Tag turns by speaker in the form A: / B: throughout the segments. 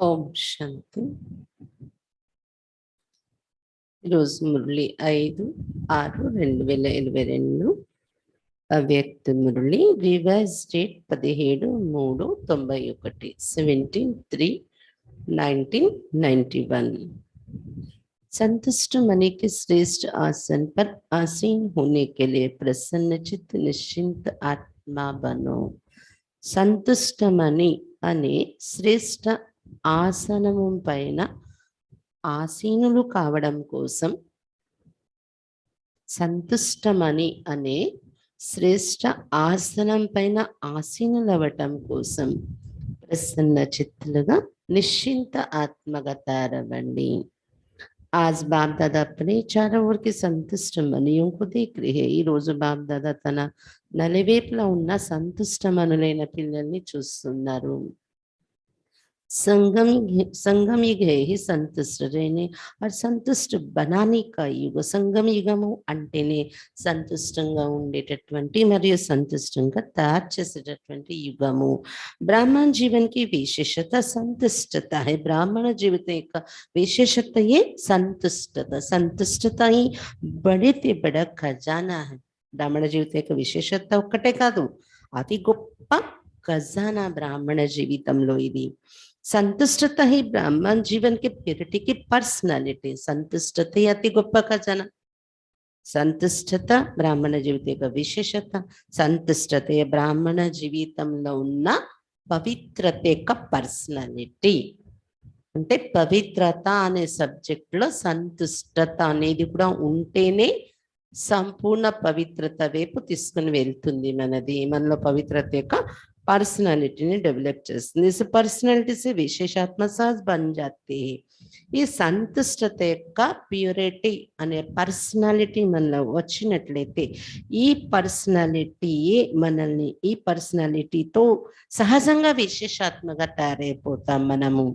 A: ఓం శాంతి. ఈరోజు మురళి 5/6/2022 అవ్యక్త Murali revise date 17/3/91 17/3/1991। संतुष्ट मनी के श्रेष्ठ आसन पर आसीन होने के लिए प्रसन्नचित्त निश्चिंत आत्मा बनो। संतुष्ट मनी अने श्रेष्ठ ఆసనము పైన ఆసీనులు కావడం కోసం, సంతుష్టమని అనే శ్రేష్ఠ ఆసనం పైన ఆసీనులవ్వటం కోసం ప్రసన్న చిత్తులుగా నిశ్చింత ఆత్మగా తయారవ్వండి। आज बाप दादा अपने चारों ओर के संतुष्ट मनियों को देख रहे हैं। ఈ రోజు బాప్ దాదా తన నలువైపులా ఉన్న సంతుష్ట మనులైన పిల్లల్ని చూస్తున్నారు। संगम युग है ही संतुष्ट रहने और संतुष्ट बनाने का युग। సంగమ యుగము అంటేనే సంతుష్టంగా ఉండేటటువంటి మరియు సంతుష్టంగా తయారు చేసేటటువంటి యుగము। బ్రాహ్మణ జీవన్ की विशेषता संतुष्टता है। ब्राह्मण जीवित యొక్క విశేషతయే సంతుష్టత। సంతుష్టత ही बड़े से बड़ा खजाना है। బ్రాహ్మణ జీవిత యొక్క విశేషత ఒక్కటే కాదు, అతి గొప్ప ఖజానా బ్రాహ్మణ జీవితంలో ఇది। संतुष्टता ही ब्राह्मण जीवन के प्योरिटी की पर्सनालिटी। संतुष्टता अति गोप खजाना। संतुष्टता ब्राह्मण जीवित యొక్క విశేషత। సంతుష్టత బ్రాహ్మణ జీవితంలో ఉన్న పవిత్రత యొక్క పర్సనాలిటీ। అంటే పవిత్రత అనే సబ్జెక్ట్ లో సంతుష్టత అనేది కూడా ఉంటేనే సంపూర్ణ పవిత్రత వైపు తీసుకుని వెళ్తుంది మనది। మనలో పవిత్రత యొక్క पर्सनालिटी डेवलप చేస్తుంది। इस पर्सनालिटी से विशेषात्मा साज बन जाते हैं। ఈ సంతుష్టత యొక్క ప్యూరిటీ అనే పర్సనాలిటీ మనలో వచ్చినట్లయితే ఈ పర్సనాలిటీ మనల్ని ఈ పర్సనాలిటీతో సహజంగా విశేషాత్మగా తయారైపోతాం మనము।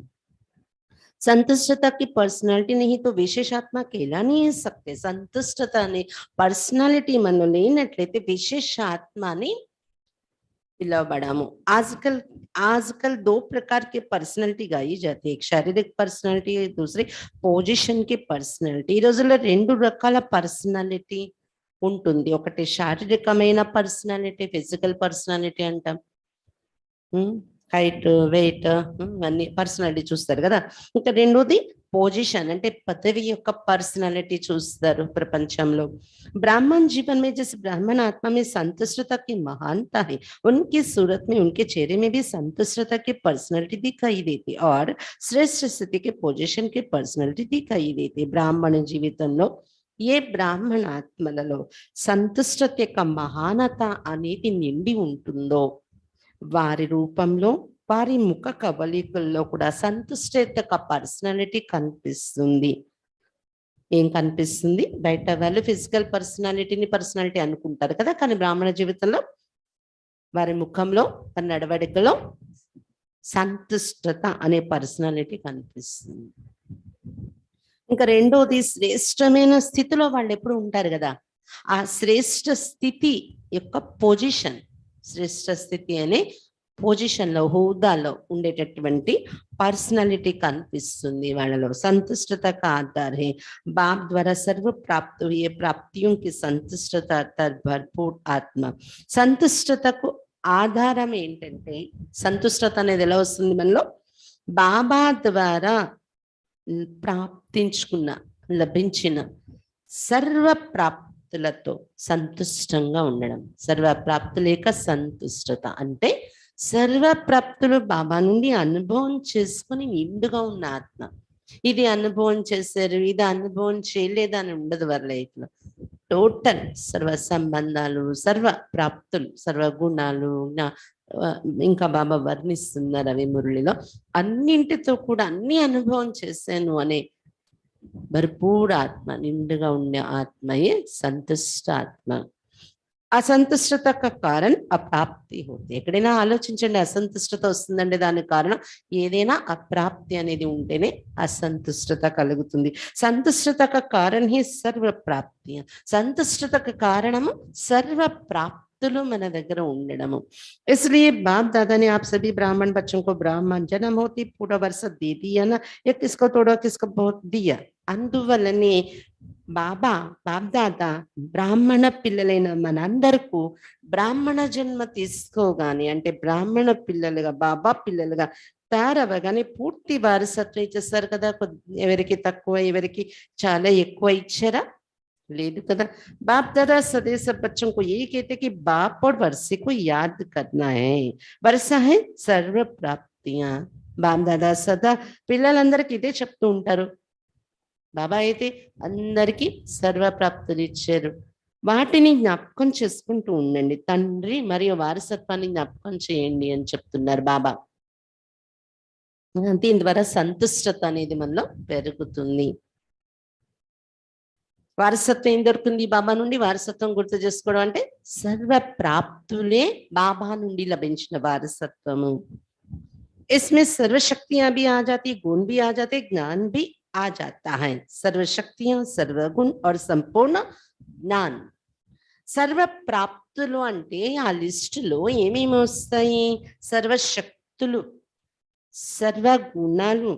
A: संतुष्टता की पर्सनालिटी नहीं तो विशेषात्मा कहला नहीं सकते। संतुष्टता ने पर्सनालिटी మనలో లేనట్లయితే విశేషాత్మని पिलवबड़ामो। आजकल दो प्रकार के पर्सनालिटी गाई जाती है, एक शारीरिक पर्सनालिटी, दूसरी पोजिशन की पर्सनालिटी। ఈ రోజుల్లో రెండు రకాల పర్సనాలిటీ ఉంటుంది। ఒకటి శారీరకమైన పర్సనాలిటీ, ఫిజికల్ పర్సనాలిటీ అంటాం। హైట్, వెయిట్ అన్ని పర్సనాలిటీ చూస్తారు కదా। ఇంకా రెండోది पोजीशन అంటే పదవి యొక్క पर्सनालिटी చూస్తారు ప్రపంచంలో। ब्राह्मण जीवन में जैसे ब्राह्मण आत्मा में संतुष्टता की महानता है, उनकी सूरत में उनके चेहरे में भी संतुष्टता की पर्सनालिटी दिखाई देती और श्रेष्ठ स्थिति के पोजीशन की पर्सनालिटी दिखाई देती। ब्राह्मण జీవితంలో ఏ బ్రాహ్మణ ఆత్మలలో సంతుష్టత యొక్క మహానత అనేది నిండి ఉంటుందో వారి రూపంలో, వారి ముఖ కవళికల్లో కూడా సంతుష్టత యొక్క పర్సనాలిటీ కనిపిస్తుంది। ఏం కనిపిస్తుంది? బయట వాళ్ళు ఫిజికల్ పర్సనాలిటీ అనుకుంటారు కదా, కానీ బ్రాహ్మణ జీవితంలో వారి ముఖంలో, వారి నడవడికలో సంతుష్టత అనే పర్సనాలిటీ కనిపిస్తుంది। ఇంకా రెండోది శ్రేష్టమైన స్థితిలో వాళ్ళు ఎప్పుడు ఉంటారు కదా, ఆ శ్రేష్ట స్థితి యొక్క పొజిషన్, శ్రేష్ట స్థితి అనే పొజిషన్ లో, హోదాలో ఉండేటటువంటి पर्सनालिटी కనిపిస్తుంది వాళ్ళలో। संतुष्टता का आधार है बाप द्वारा सर्व प्राप्त हुई प्राप्तियों की संतुष्टता अर्थात भरपूर आत्मा। సంతుష్టతకు ఆధారం ఏంటంటే, సంతుష్టత అనేది ఎలా వస్తుంది మనలో? బాబా ద్వారా ప్రాప్తించుకున్న, లభించిన సర్వ ప్రాప్తులతో సంతుష్టంగా ఉండడం। సర్వ ప్రాప్తుల యొక్క సంతుష్టత అంటే సర్వ ప్రాప్తులు బాబా నుండి అనుభవం చేసుకుని నిండుగా ఉన్న ఆత్మ। ఇది అనుభవం చేశారు, ఇది అనుభవం చేయలేదని ఉండదు వారి లైఫ్ లో। టోటల్ సర్వ సంబంధాలు, సర్వ ప్రాప్తులు, సర్వ గుణాలు, ఇంకా బాబా వర్ణిస్తున్నారు అవి మురళిలో, అన్నింటితో కూడా అన్ని అనుభవం చేశాను అనే భర్పూర్ ఆత్మ, నిండుగా ఉండే ఆత్మయే సంతుష్ట ఆత్మ। అసంతుష్టత కారణం అప్రాప్తి హోతే। ఎక్కడైనా ఆలోచించండి, అసంతుష్టత వస్తుందంటే దానికి కారణం ఏదైనా అప్రాప్తి అనేది ఉంటేనే అసంతుష్టత కలుగుతుంది। సంతుష్టత కారణం హి సర్వ ప్రాప్తి। సంతుష్టతకు కారణము సర్వ ప్రాప్తి ప్రాప్తులు మన దగ్గర ఉండడము. इसलिए बाप दादा ने आप सभी ब्राह्मण बच्चों को ब्राह्मण जन्म होती पूरा वर्ष दे दिया ना, या किसको थोड़ा किसको बहुत दिया. అందువల్లనే బాబా బాప్దాదా బ్రాహ్మణ పిల్లలైన మనందరకు బ్రాహ్మణ జన్మ తీసుకోగానే, అంటే బ్రాహ్మణ పిల్లలుగా బాబా పిల్లలుగా తయారవగానే పూర్తి వారసత్వం ఇచ్చేస్తారు కదా. ఎవరికి తక్కువ, ఎవరికి చాలా ఎక్కువ ఇచ్చారా? లేదు కదా. बाप दादा सदैव सब बच्चों को यही कहते कि बाप और वर्षे को याद करना है. वर्षा है सर्व प्राप्तियां. బాప్ దాదా సదా పిల్లలందరికీ ఇదే చెప్తూ ఉంటారు. బాబా అయితే అందరికీ సర్వప్రాప్తులు ఇచ్చారు. వాటిని జ్ఞాపకం చేసుకుంటూ ఉండండి. తండ్రి మరియు వారసత్వాన్ని జ్ఞాపకం చేయండి అని చెప్తున్నారు బాబా. దీని ద్వారా సంతుష్టత అనేది మనలో పెరుగుతుంది. వారసత్వం ఏం దొరుకుతుంది బాబా నుండి? వారసత్వం గుర్తు చేసుకోవడం అంటే సర్వ ప్రాప్తులే బాబా నుండి లభించిన వారసత్వము. इसमें सर्व शक्तियां भी आ जाती, गुण भी आ जाते, ज्ञान भी आ जाता है. सर्व शक्तियां, सर्व गुण और संपूर्ण ज्ञान. సర్వ ప్రాప్తులు అంటే ఆ లిస్టులో ఏమేమి వస్తాయి? సర్వశక్తులు, సర్వ గుణాలు,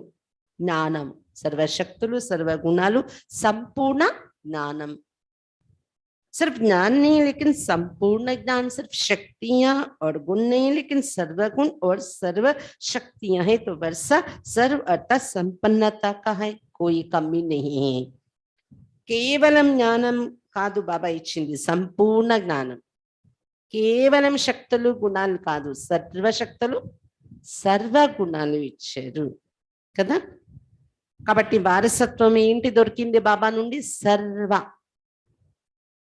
A: జ్ఞానం. సర్వశక్తులు, సర్వ గుణాలు, సంపూర్ణ జ్ఞానం. सिर्फ ज्ञान नहीं लेकिन संपूर्ण ज्ञान. सिर्फ शक्तियां और गुण नहीं लेकिन सर्व गुण और सर्व शक्तियां है. तो वर्षा सर्व अर्थात संपन्नता का है, कोई कमी नहीं है. కేవలం జ్ఞానం కాదు బాబా ఇచ్చింది, సంపూర్ణ జ్ఞానం. కేవలం శక్తులు గుణాలు కాదు, సర్వశక్తులు సర్వ గుణాలు ఇచ్చారు కదా. కాబట్టి వారసత్వం ఏంటి దొరికింది బాబా నుండి? సర్వ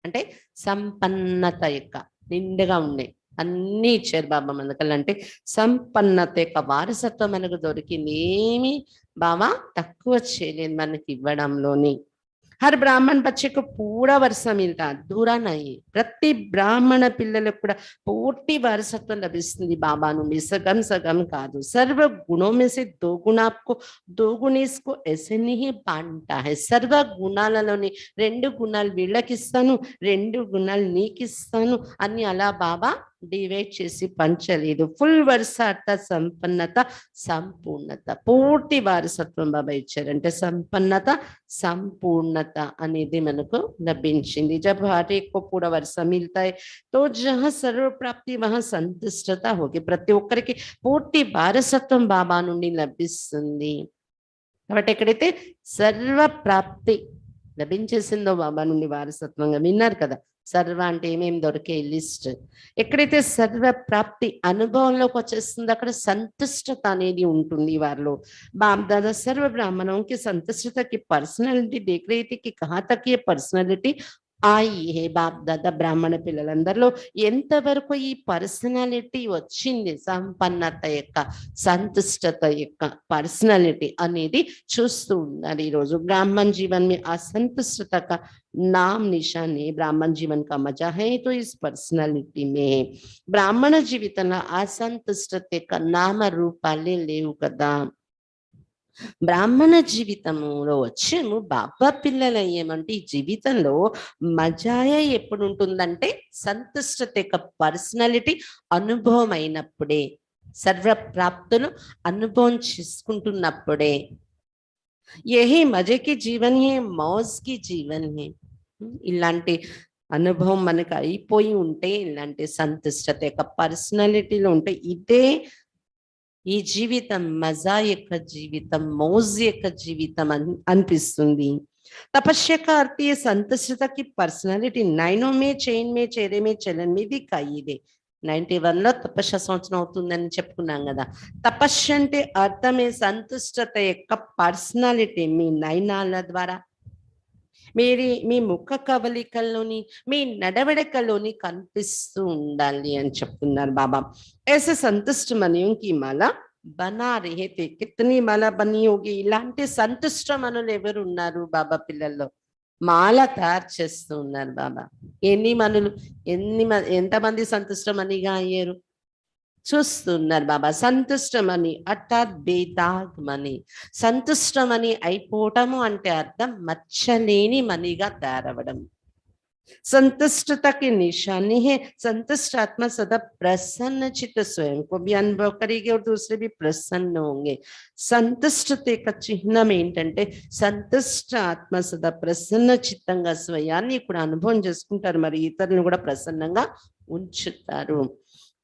A: అంటే సంపన్నత యొక్క, నిండుగా ఉండే అన్ని ఇచ్చారు బాబా మనకల్. అంటే సంపన్నత యొక్క వారసత్వం మనకు దొరికింది. ఏమి బాబా తక్కువ చేయలేదు మనకి ఇవ్వడంలోని. హర్ బ్రాహ్మణ బచ్చేకు పూరా వరుస మిల్తా, దూరా నహీ. ప్రతి బ్రాహ్మణ పిల్లలకు కూడా పూర్తి వారసత్వం లభిస్తుంది బాబా నుండి, సగం సగం కాదు. సర్వ గుణోं में से दो गुण आपको, दो गुण इसको ऐसे नहीं बांटा है. సర్వ గుణాలలోని రెండు గుణాలు వీళ్ళకి ఇస్తాను, రెండు గుణాలు నీకు ఇస్తాను అని అలా బాబా డివైడ్ చేసి పంచలేదు. ఫుల్ వరుస అర్థాత్ సంపన్నత, సంపూర్ణత, పూర్తి వారసత్వం బాబా ఇచ్చారంటే సంపన్నత, సంపూర్ణత అనేది మనకు లభించింది. जब हर एक को पूरा वर्षा मिलता है तो जहाँ सर्व प्राप्ति वहाँ संतुष्टता होगी. ప్రతి ఒక్కరికి పూర్తి వారసత్వం బాబా నుండి లభిస్తుంది. కాబట్టి ఎక్కడైతే సర్వ ప్రాప్తి లభించేసిందో బాబా నుండి వారసత్వంగా, విన్నారు కదా. సర్వ అంటే ఏమేమి దొరికే లిస్ట్. ఎక్కడైతే సర్వ ప్రాప్తి అనుభవంలోకి వచ్చేస్తుందో అక్కడ సంతుష్టత అనేది ఉంటుంది వారిలో. बाप दादा सर्व ब्राह्मणों की संतुष्टता की पर्सनालिटी देख रही थी कि कहाँ तक ये पर्सनालिटी आई है. బాప్ దాదా బ్రాహ్మణ పిల్లలందరిలో ఎంతవరకు ఈ పర్సనాలిటీ వచ్చింది, సంపన్నత యొక్క, సంతుష్టత యొక్క పర్సనాలిటీ అనేది చూస్తూ ఉన్నారు ఈరోజు. బ్రాహ్మణ జీవన్ में असंतुष्टता का नाम निशान है. బ్రాహ్మణ జీవన్ का मजा है तो इस पर्सनालिटी में. బ్రాహ్మణ జీవితంలో అసంతుష్టత యొక్క నామ రూపాలే లేవు కదా. బ్రాహ్మణ జీవితంలో వచ్చేము బాబా పిల్లలు అయ్యేమంటే ఈ జీవితంలో మజాయ ఎప్పుడు ఉంటుందంటే సంతుష్టత యొక్క పర్సనాలిటీ అనుభవం అయినప్పుడే, సర్వ ప్రాప్తులు అనుభవం చేసుకుంటున్నప్పుడే. యహీ మజకి జీవన్ హే, మౌజ్ కి జీవన్ హే. ఇలాంటి అనుభవం మనకు అయిపోయి ఉంటే, ఇలాంటి సంతుష్టత యొక్క పర్సనాలిటీలో ఉంటే ఇదే ఈ జీవితం మజా యొక్క జీవితం, మౌజ్ యొక్క జీవితం అనిపిస్తుంది. तपस्या का अर्थ ये संतुष्टता की पर्सनालिटी 9 में चैन में चेहरे में चलन में दिखाई दे. 91 లో తపస్య సంవత్సరం అవుతుందని చెప్పుకున్నాం కదా. తపస్య అంటే అర్థమే సంతుష్టత యొక్క పర్సనాలిటీ మీ నయనాల ద్వారా, మీ ముఖ కవలికల్లోని, మీ నడవడికలోని కనిపిస్తూ ఉండాలి అని చెప్తున్నారు బాబా. ऐसे संतुष्ट मनियों की माला बना रहे थे. कितनी माला बनी होगी. ఇలాంటి సంతుష్ట మనులు ఎవరు ఉన్నారు బాబా పిల్లల్లో? మాల తయారు చేస్తూ ఉన్నారు బాబా. ఎన్ని మనులు, ఎంతమంది సంతుష్టమనిగా అయ్యారు చూస్తున్నారు బాబా. సంతుష్టమని అర్థాత్ బేదాగ్ మని. సంతుష్టమని అయిపోవటము అంటే అర్థం మచ్చలేని మనిగా తయారవడం. संतुष्टता की निशानी है। संतुष्ट आत्मा सदा प्रसन्न चित्त स्वयं को भी अनुभव करेगी और दूसरे भी प्रसन्न होंगे। సంతుష్టత యొక్క చిహ్నం ఏంటంటే సంతుష్ట ఆత్మ సదా ప్రసన్న చిత్తంగా స్వయాన్ని కూడా అనుభవం చేసుకుంటారు, మరి ఇతరులను కూడా ప్రసన్నంగా ఉంచుతారు।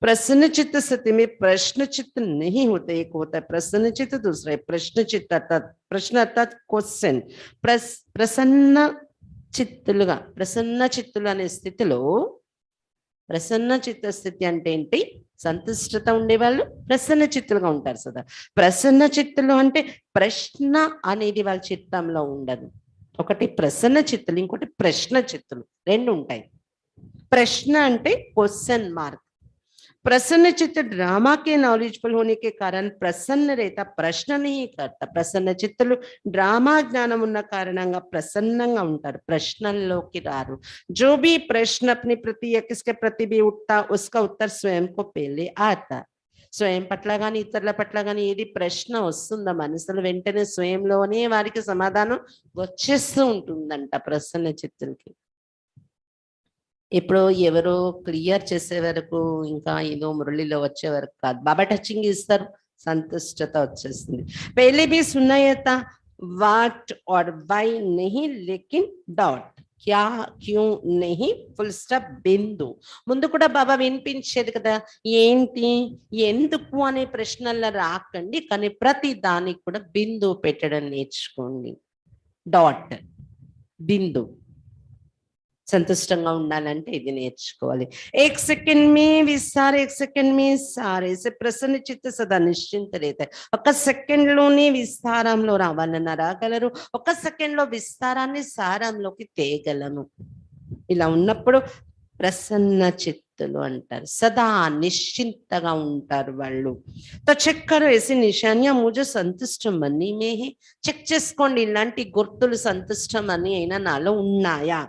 A: प्रसन्न चित्त स्थिति में प्रश्न चित्त नहीं होते। एक होता है प्रसन्न चित्त, दूसरा है प्रश्न चित्त अर्थात प्रश्न अर्थात क्वेश्चन। प्रसन्न చిత్తులుగా ప్రసన్న చిత్తులు అనే స్థితిలో, ప్రసన్న చిత్త స్థితి అంటే ఏంటి? సంతుష్టత ఉండేవాళ్ళు ప్రసన్న చిత్తులుగా ఉంటారు సదా। ప్రసన్న చిత్తులు అంటే ప్రశ్న అనేది వాళ్ళ చిత్తంలో ఉండదు। ఒకటి ప్రసన్న చిత్తులు, ఇంకోటి ప్రశ్న చిత్తులు, రెండు ఉంటాయి। ప్రశ్న అంటే క్వశ్చన్ మార్క్। प्रसन्न चित्त ड्रामा के नॉलेजफुल होने के कारण प्रसन्न रहता, प्रश्न नहीं करता। प्रसन्न चित्तुలు డ్రామా జ్ఞానం ఉన్న కారణంగా ప్రసన్నంగా ఉంటారు, ప్రశ్నల్లోకి రారు। जो भी प्रश्न अपने प्रति या किसके प्रति भी उठता उसका उत्तर स्वयं को पहले आता। స్వయం పట్ల కానీ ఇతరుల పట్ల కానీ ఏది ప్రశ్న వస్తుందో మనసులో వెంటనే స్వయంలోనే వారికి సమాధానం వచ్చేస్తూ ఉంటుందంట ప్రసన్న చిత్తులకి। ఇప్పుడు ఎవరో క్లియర్ చేసే వరకు, ఇంకా ఏదో మురళిలో వచ్చే వరకు కాదు, బాబా టచింగ్ ఇస్తారు, సంతుష్టత వచ్చేస్తుంది। पहले भी सुनाया था वाट और वाई नहीं लेकिन डॉट, क्या क्यों नहीं ఫుల్ స్టాప్ బిందు। ముందు కూడా బాబా వినిపించేది కదా, ఏంటి ఎందుకు అనే ప్రశ్నల్లో రాకండి, కానీ ప్రతి దానికి కూడా బిందు పెట్టడం నేర్చుకోండి। డాట్, బిందు। సంతుష్టంగా ఉండాలంటే ఇది నేర్చుకోవాలి। एक सेकंड में विस्तार, एक सेकंड में सारे से प्रसन्न चित्त सदा निश्चिंत रहता है। ఒక సెకండ్ లోనే విస్తారంలో రావాలన్నా రాగలరు, ఒక సెకండ్ లో విస్తారాన్ని సారంలోకి తేగలను। ఇలా ఉన్నప్పుడు ప్రసన్న చిత్తులు అంటారు, సదా నిశ్చింతగా ఉంటారు వాళ్ళు। तो చెక్ करो ऐसी निशानियां मुझे संतुष्ट मनी में है। చెక్ చేసుకోండి, ఇలాంటి గుర్తులు సంతుష్ట మనీ అయినా నాలో ఉన్నాయా।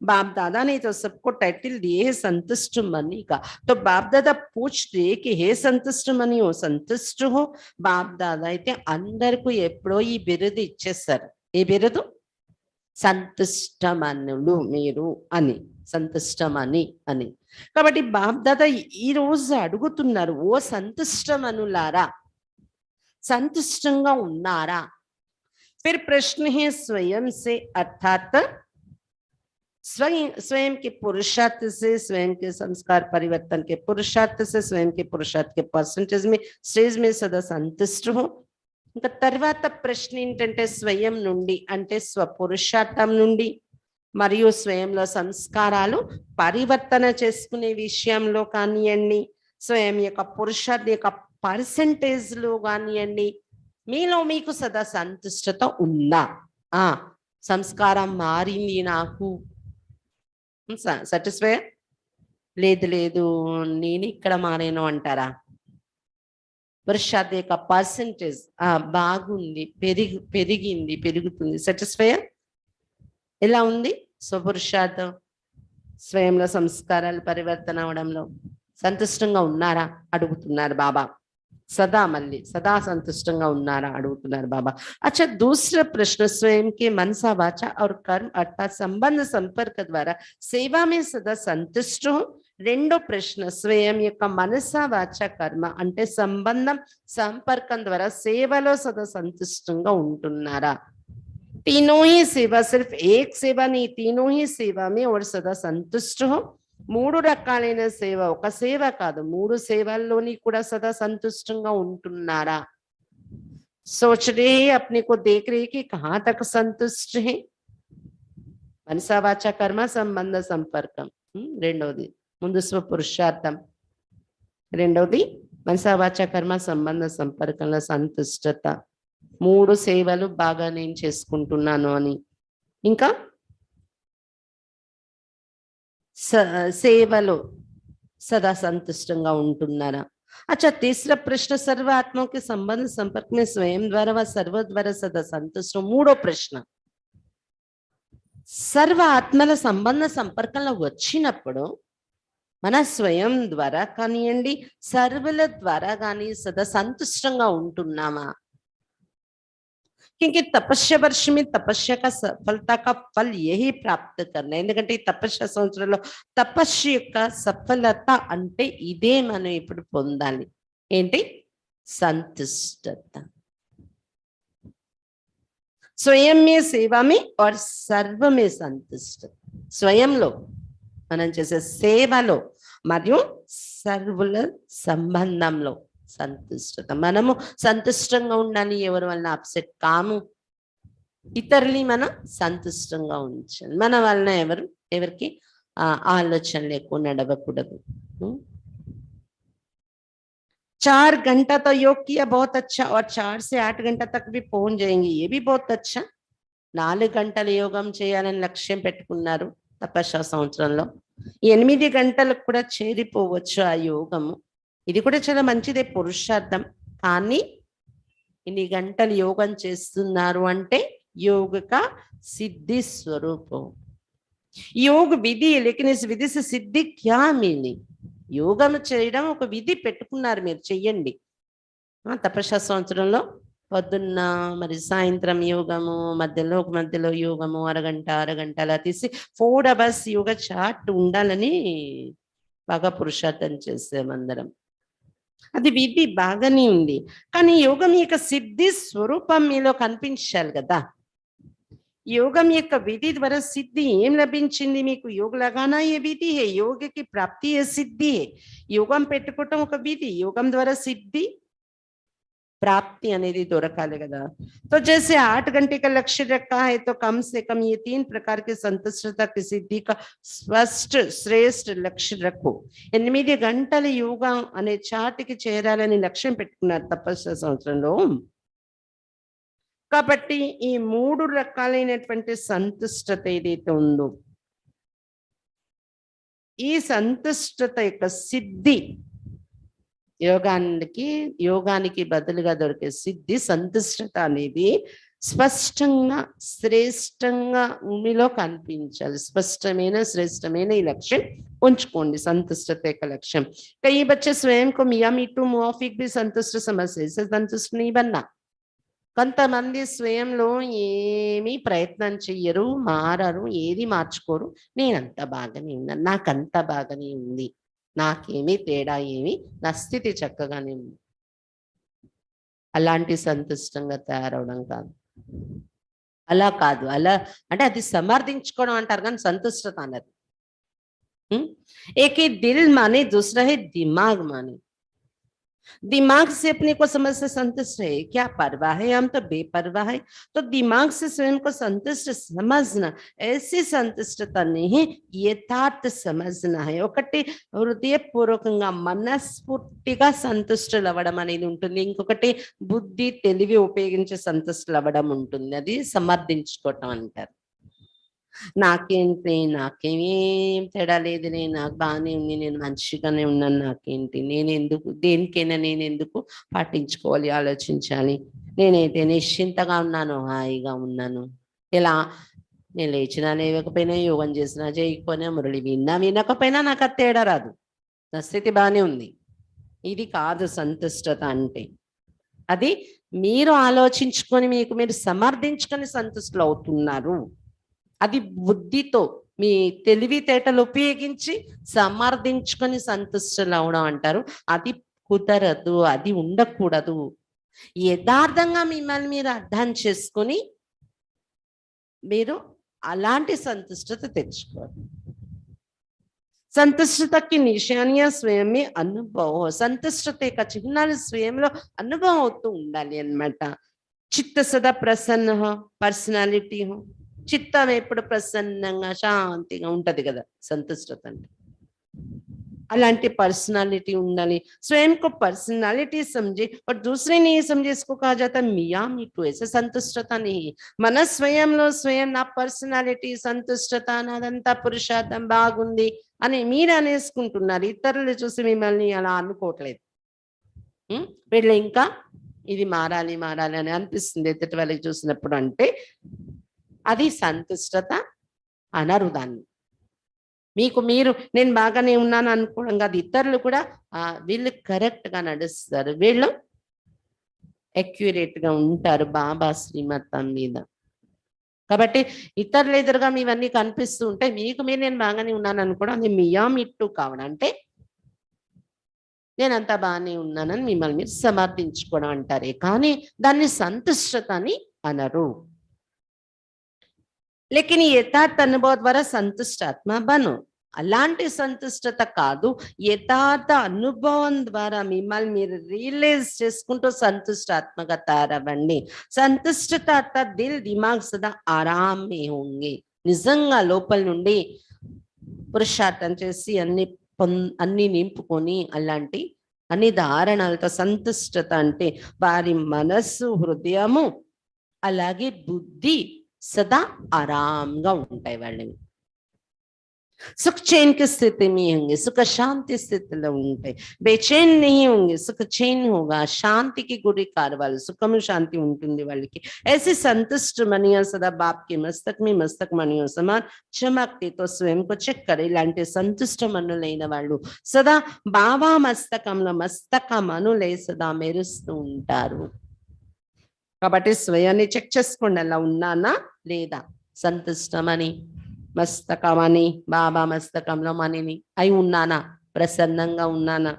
A: बाप दादा ने तो सबको टाइटल दिए है संतुष्ट मनी का, तो बाप दादा पूछते कि हे संतुष्ट मनी हो, संतुष्ट हो। बाप दादा అయితే అందరికీ ఎప్పుడో ఈ బిరుదు ఇచ్చేస్తారు। ఏ బిరుదు? సంతుష్టమనులు మీరు అని, సంతుష్టమని అని। కాబట్టి బాప్ దాదా ఈ రోజు అడుగుతున్నారు, ఓ సంతుష్టమనులారా సంతుష్టంగా ఉన్నారా। फिर प्रश्न है स्वयं से, अर्थात स्वयं के पुरुषार्थ से, स्वयं के संस्कार परिवर्तन के पुरुषार्थ से, स्वयं के पुरुषार्थ के परसेंटेज में स्टेज में सदा संतुष्ट हो। ఇంకా తర్వాత ప్రశ్న ఏంటంటే స్వయం నుండి అంటే స్వపురుషార్థం నుండి మరియు స్వయంలో సంస్కారాలు పరివర్తన చేసుకునే విషయంలో కానివ్వండి, స్వయం యొక్క పురుషార్థం యొక్క పర్సెంటేజ్లో కానివ్వండి, మీలో మీకు సదా సంతుష్టత ఉందా? సంస్కారం మారింది నాకు, సాటిస్ఫై లేదు లేదు నేను ఇక్కడ మారాను అంటారా? పురుషార్థ యొక్క పర్సెంటేజ్ బాగుంది, పెరిగింది, పెరుగుతుంది, సాటిస్ఫై ఎలా ఉంది? స్వపురుషార్థం స్వయంలో సంస్కారాలు పరివర్తన అవడంలో సంతుష్టంగా ఉన్నారా అడుగుతున్నారు బాబా। सदा मल्ली सदा संतुष्टंगा उन्नारा अडुगुतुन्नारु बाबा। अच्छा, दूसरा प्रश्न स्वयं के मनसा वाचा और कर्म अर्थात संबंध संपर्क द्वारा सेवा में सदा संतुष्ट हो। రెండో ప్రశ్న స్వయం యొక్క మనస వాచ కర్మ అంటే సంబంధం సంపర్కం ద్వారా సేవలో సదా సంతుష్టంగా ఉంటున్నారా। तीनों ही सेवा, सिर्फ एक सेवा नहीं, तीनों ही सेवा में और सदा संतुष्ट हो। మూడు రకాలైన సేవ, ఒక సేవ కాదు, మూడు సేవల్లోని కూడా సదా సంతుష్టంగా ఉంటున్నారా। सोच रहे हैं, अपने को देख रहे कि कहाँ तक संतुष्ट है। మనసా వాచ కర్మ సంబంధ సంపర్కం రెండోది, ముందు స్వపురుషార్థం, రెండోది మనసా వాచ కర్మ సంబంధ సంపర్కంలో సంతుష్టత। మూడు సేవలు బాగా నేను చేసుకుంటున్నాను అని, ఇంకా సేవలో सदा संतुष्टंगा ఉంటున్నారా। अच्छा, तीसरा प्रश्न सर्व आत्माओं के संबंध संपर्क में स्वयं द्वारा व सर्व द्वारा सदा संतुष्ट। మూడో ప్రశ్న, సర్వ ఆత్మల సంబంధ సంపర్కంలో వచ్చినప్పుడు మన స్వయం ద్వారా కానివ్వండి, సర్వుల ద్వారా కానీ సదా సంతుష్టంగా ఉంటున్నామా। क्योंकि तपस्या वर्ष में तपस्या का सफलता का फल यही प्राप्त करना ఎందుకంటే ఈ తపస్య సంవత్సరంలో తపస్య యొక్క సఫలత అంటే ఇదే మనం ఇప్పుడు పొందాలి ఏంటి సంతుష్టత स्वयं में सेवा में और सर्व में संतुष्ट స్వయంలో మనం చేసే సేవలో మరియు సర్వుల సంబంధంలో సంతుష్టత మనము సంతుష్టంగా ఉండాలి ఎవరి వలన అప్సెట్ కాము ఇతరుల్ని మనం సంతుష్టంగా ఉంచాలి మన వలన ఎవరికి ఆలోచనలు ఎక్కువ నడవకూడదు 4 घंटा तो योग किया बहुत अच्छा और 4 से 8 घंटा तक भी पहुंच जाएंगे ये भी बहुत अच्छा 4 గంటల యోగం చేయాలని లక్ష్యం పెట్టుకున్నారు తపస్య సంవత్సరంలో 8 గంటలకు కూడా చేరిపోవచ్చు ఆ యోగము ఇది కూడా చాలా మంచిదే పురుషార్థం కానీ ఇన్ని గంటలు యోగం చేస్తున్నారు అంటే योग का सिद्धि स्वरूप योग विधि लेकिन इस विधि से सिद्धि क्या मिली యోగం చేయడం ఒక విధి పెట్టుకున్నారు మీరు చెయ్యండి తపస్య సంవత్సరంలో పొద్దున్న మరి సాయంత్రం యోగము మధ్యలో యోగము అరగంట అలా తీసి 4 hours యోగ చార్ట్ ఉండాలని బాగా పురుషార్థం చేసామందరం అది విధి బాగానే ఉంది కానీ యోగం యొక్క సిద్ధి స్వరూపం మీలో కనిపించాలి కదా योगम एक विधि द्वारा सिद्धि एम लभिंचिंदी मीकु योग लगाना ये विधि है योग की प्राप्ति है सिद्धि है योगम पेट्टुकोवटम ఒక विधि योगम द्वारा सिद्धि प्राप्ति అనేది దొరకాలి కదా तो जैसे 8 घंटे का लक्ष्य रखा है तो कम से कम ये 3 प्रकार के संतुष्टता की सिद्धि का स्पष्ट श्रेष्ठ लक्ष्य रखो 8 గంటల యోగం అనే చాటికి చేరాలని లక్ష్యం పెట్టుకున్నారు తపస్య సంవత్సరంలో కాబట్టి ఈ 3 రకాలైనటువంటి సంతుష్టత ఏదైతే ఉందో ఈ సంతుష్టత యొక్క సిద్ధి యోగానికి బదులుగా దొరికే సిద్ధి సంతుష్టత అనేది స్పష్టంగా శ్రేష్టంగా మీలో కనిపించాలి స్పష్టమైన శ్రేష్టమైన ఈ లక్ష్యం ఉంచుకోండి సంతుష్టత యొక్క లక్ష్యం कई बच्चे स्वयं को मियां मीटू मुआफिक भी संतुष्ट समझते हैं संतुष्ट नहीं बनना కొంతమంది స్వయంలో ఏమీ ప్రయత్నం చెయ్యరు మారరు ఏది మార్చుకోరు నేనంత బాగానే ఉన్నాను నాకంత బాగానే ఉంది నాకేమీ తేడా ఏమి నా స్థితి చక్కగానే ఉంది అలాంటి సంతుష్టంగా తయారవడం కాదు అలా అంటే అది సమర్థించుకోవడం అంటారు కానీ సంతుష్టత అన్నది एक ही दिल माने दूसरा है दिमाग माने दिमाग से अपने को समझ से संतुष्ट है क्या परवाह है हम तो बेपरवाह है तो दिमाग से स्वयं को संतुष्ट समझना ऐसी संतुष्टता नहीं यथार्थ समझना है ఒకటి హృదయపూర్వకంగా మనస్ఫూర్తిగా సంతుష్టులు అవ్వడం అనేది ఉంటుంది ఇంకొకటి బుద్ధి తెలివి ఉపయోగించి సంతుష్టులు అవ్వడం ఉంటుంది అది సమర్థించుకోవటం అంటారు నాకేంటి నాకేమేం తేడా లేదులే నాకు బాగానే ఉంది నేను మంచిగానే ఉన్నాను నాకేంటి నేను ఎందుకు పాటించుకోవాలి ఆలోచించాలి నేనైతే నిశ్చింతగా ఉన్నాను హాయిగా ఉన్నాను ఇలా నేను లేచినా లేవకపోయినా యోగం చేసినా చేయకపోయినా మురళి వినకపోయినా నాకు అది తేడా రాదు నా స్థితి బాగానే ఉంది ఇది కాదు సంతుష్టత అంటే అది మీరు ఆలోచించుకొని మీరు సమర్థించుకొని సంతుష్టులు అవుతున్నారు అది బుద్ధితో మీ తెలివితేటలు ఉపయోగించి సమర్థించుకొని సంతుష్టులు అవడం అంటారు అది కుదరదు అది ఉండకూడదు యథార్థంగా మిమ్మల్ని మీరు అర్థం చేసుకొని మీరు అలాంటి సంతుష్టత తెచ్చుకోవాలి संतुष्टता की निशानियां स्वयं में अनुभव हो संतुष्टते का चिन्हाలు స్వయంలో అనుభవం అవుతూ ఉండాలి అన్నమాట చిత్త సదా ప్రసన్న హో పర్సనాలిటీ హో చిత్తం ఎప్పుడు ప్రసన్నంగా శాంతిగా ఉంటది కదా సంతుష్టత అంటే అలాంటి पर्सनालिटी ఉండాలి स्वयं को पर्सनालिटी समझे और दूसरे नहीं समझे इसको कहा जाता है मियां मीटू ऐसे संतुष्टता नहीं మన స్వయంలో స్వయం నా पर्सनालिटी సంతుష్టత నాదంతా పురుషార్థం బాగుంది అని మీరు అనేసుకుంటున్నారు ఇతరులు చూసి మిమ్మల్ని అలా అనుకోవట్లేదు వీళ్ళు ఇంకా ఇది మారాలి అని అనిపిస్తుంది ఎదుటి వాళ్ళకి చూసినప్పుడు అంటే అది సంతుష్టత అనరు దాన్ని మీకు మీరు నేను బాగానే ఉన్నాను అనుకోవడం కాదు ఇతరులు కూడా వీళ్ళు కరెక్ట్ గా నడుస్తారు వీళ్ళు అక్యురేట్ గా ఉంటారు బాబా శ్రీమతం మీద. కాబట్టి ఇతరులు ఎదురుగా ఇవన్నీ కనిపిస్తూ ఉంటే మీకు మీరు నేను బాగానే ఉన్నాను అనుకోవడం, అది మియామిట్టు కావడం. అంటే నేనంతా బాగానే ఉన్నానని మిమ్మల్ని మీరు సమర్థించుకోవడం అంటారే, కానీ దాన్ని సంతుష్టత అని అనరు. लेकिन यथार्थ अनुभव ద్వారా సంతుష్టాత్మ బను. అలాంటి సంతుష్టత కాదు, యథార్థ అనుభవం ద్వారా మిమ్మల్ని మీరు రియలైజ్ చేసుకుంటూ సంతుష్టాత్మగా తయారవ్వండి. సంతుష్టత అర్థాత్ దిల్ దిమాగ్ సదా ఆరామ్ మే హోంగే. నిజంగా లోపల నుండి పురుషార్థం చేసి అన్ని నింపుకొని అలాంటి అన్ని ధారణలతో సంతుష్టత అంటే వారి మనస్సు, హృదయము అలాగే బుద్ధి सदा आराम गा ఉంటాయి వాళ్ళవి. सुख चैन की स्थिति में होंगे, सुख शांति स्थिति లో ఉంటాయి. बेचैन नहीं होंगे, सुख चैन होगा. शांतिకి గురి కారు వాళ్ళు, సుఖము శాంతి ఉంటుంది వాళ్ళకి. ऐसे संतुष्ट मनिया सदा बाप के मस्तक में मस्तक मनियों समान चमकते. तो स्वयं को చెక్ करे. ఇలాంటి సంతుష్ట మనులైన వాళ్ళు సదా బాబా మస్తకంలో మస్తకమనులై సదా మెరుస్తూ ఉంటారు. కాబట్టి స్వయాన్ని చెక్ చేసుకోండి, అలా ఉన్నానా లేదా, సంతుష్టమని మస్తకమని బాబా మస్తకంలో మనిని అయి ఉన్నానా, ప్రసన్నంగా ఉన్నానా,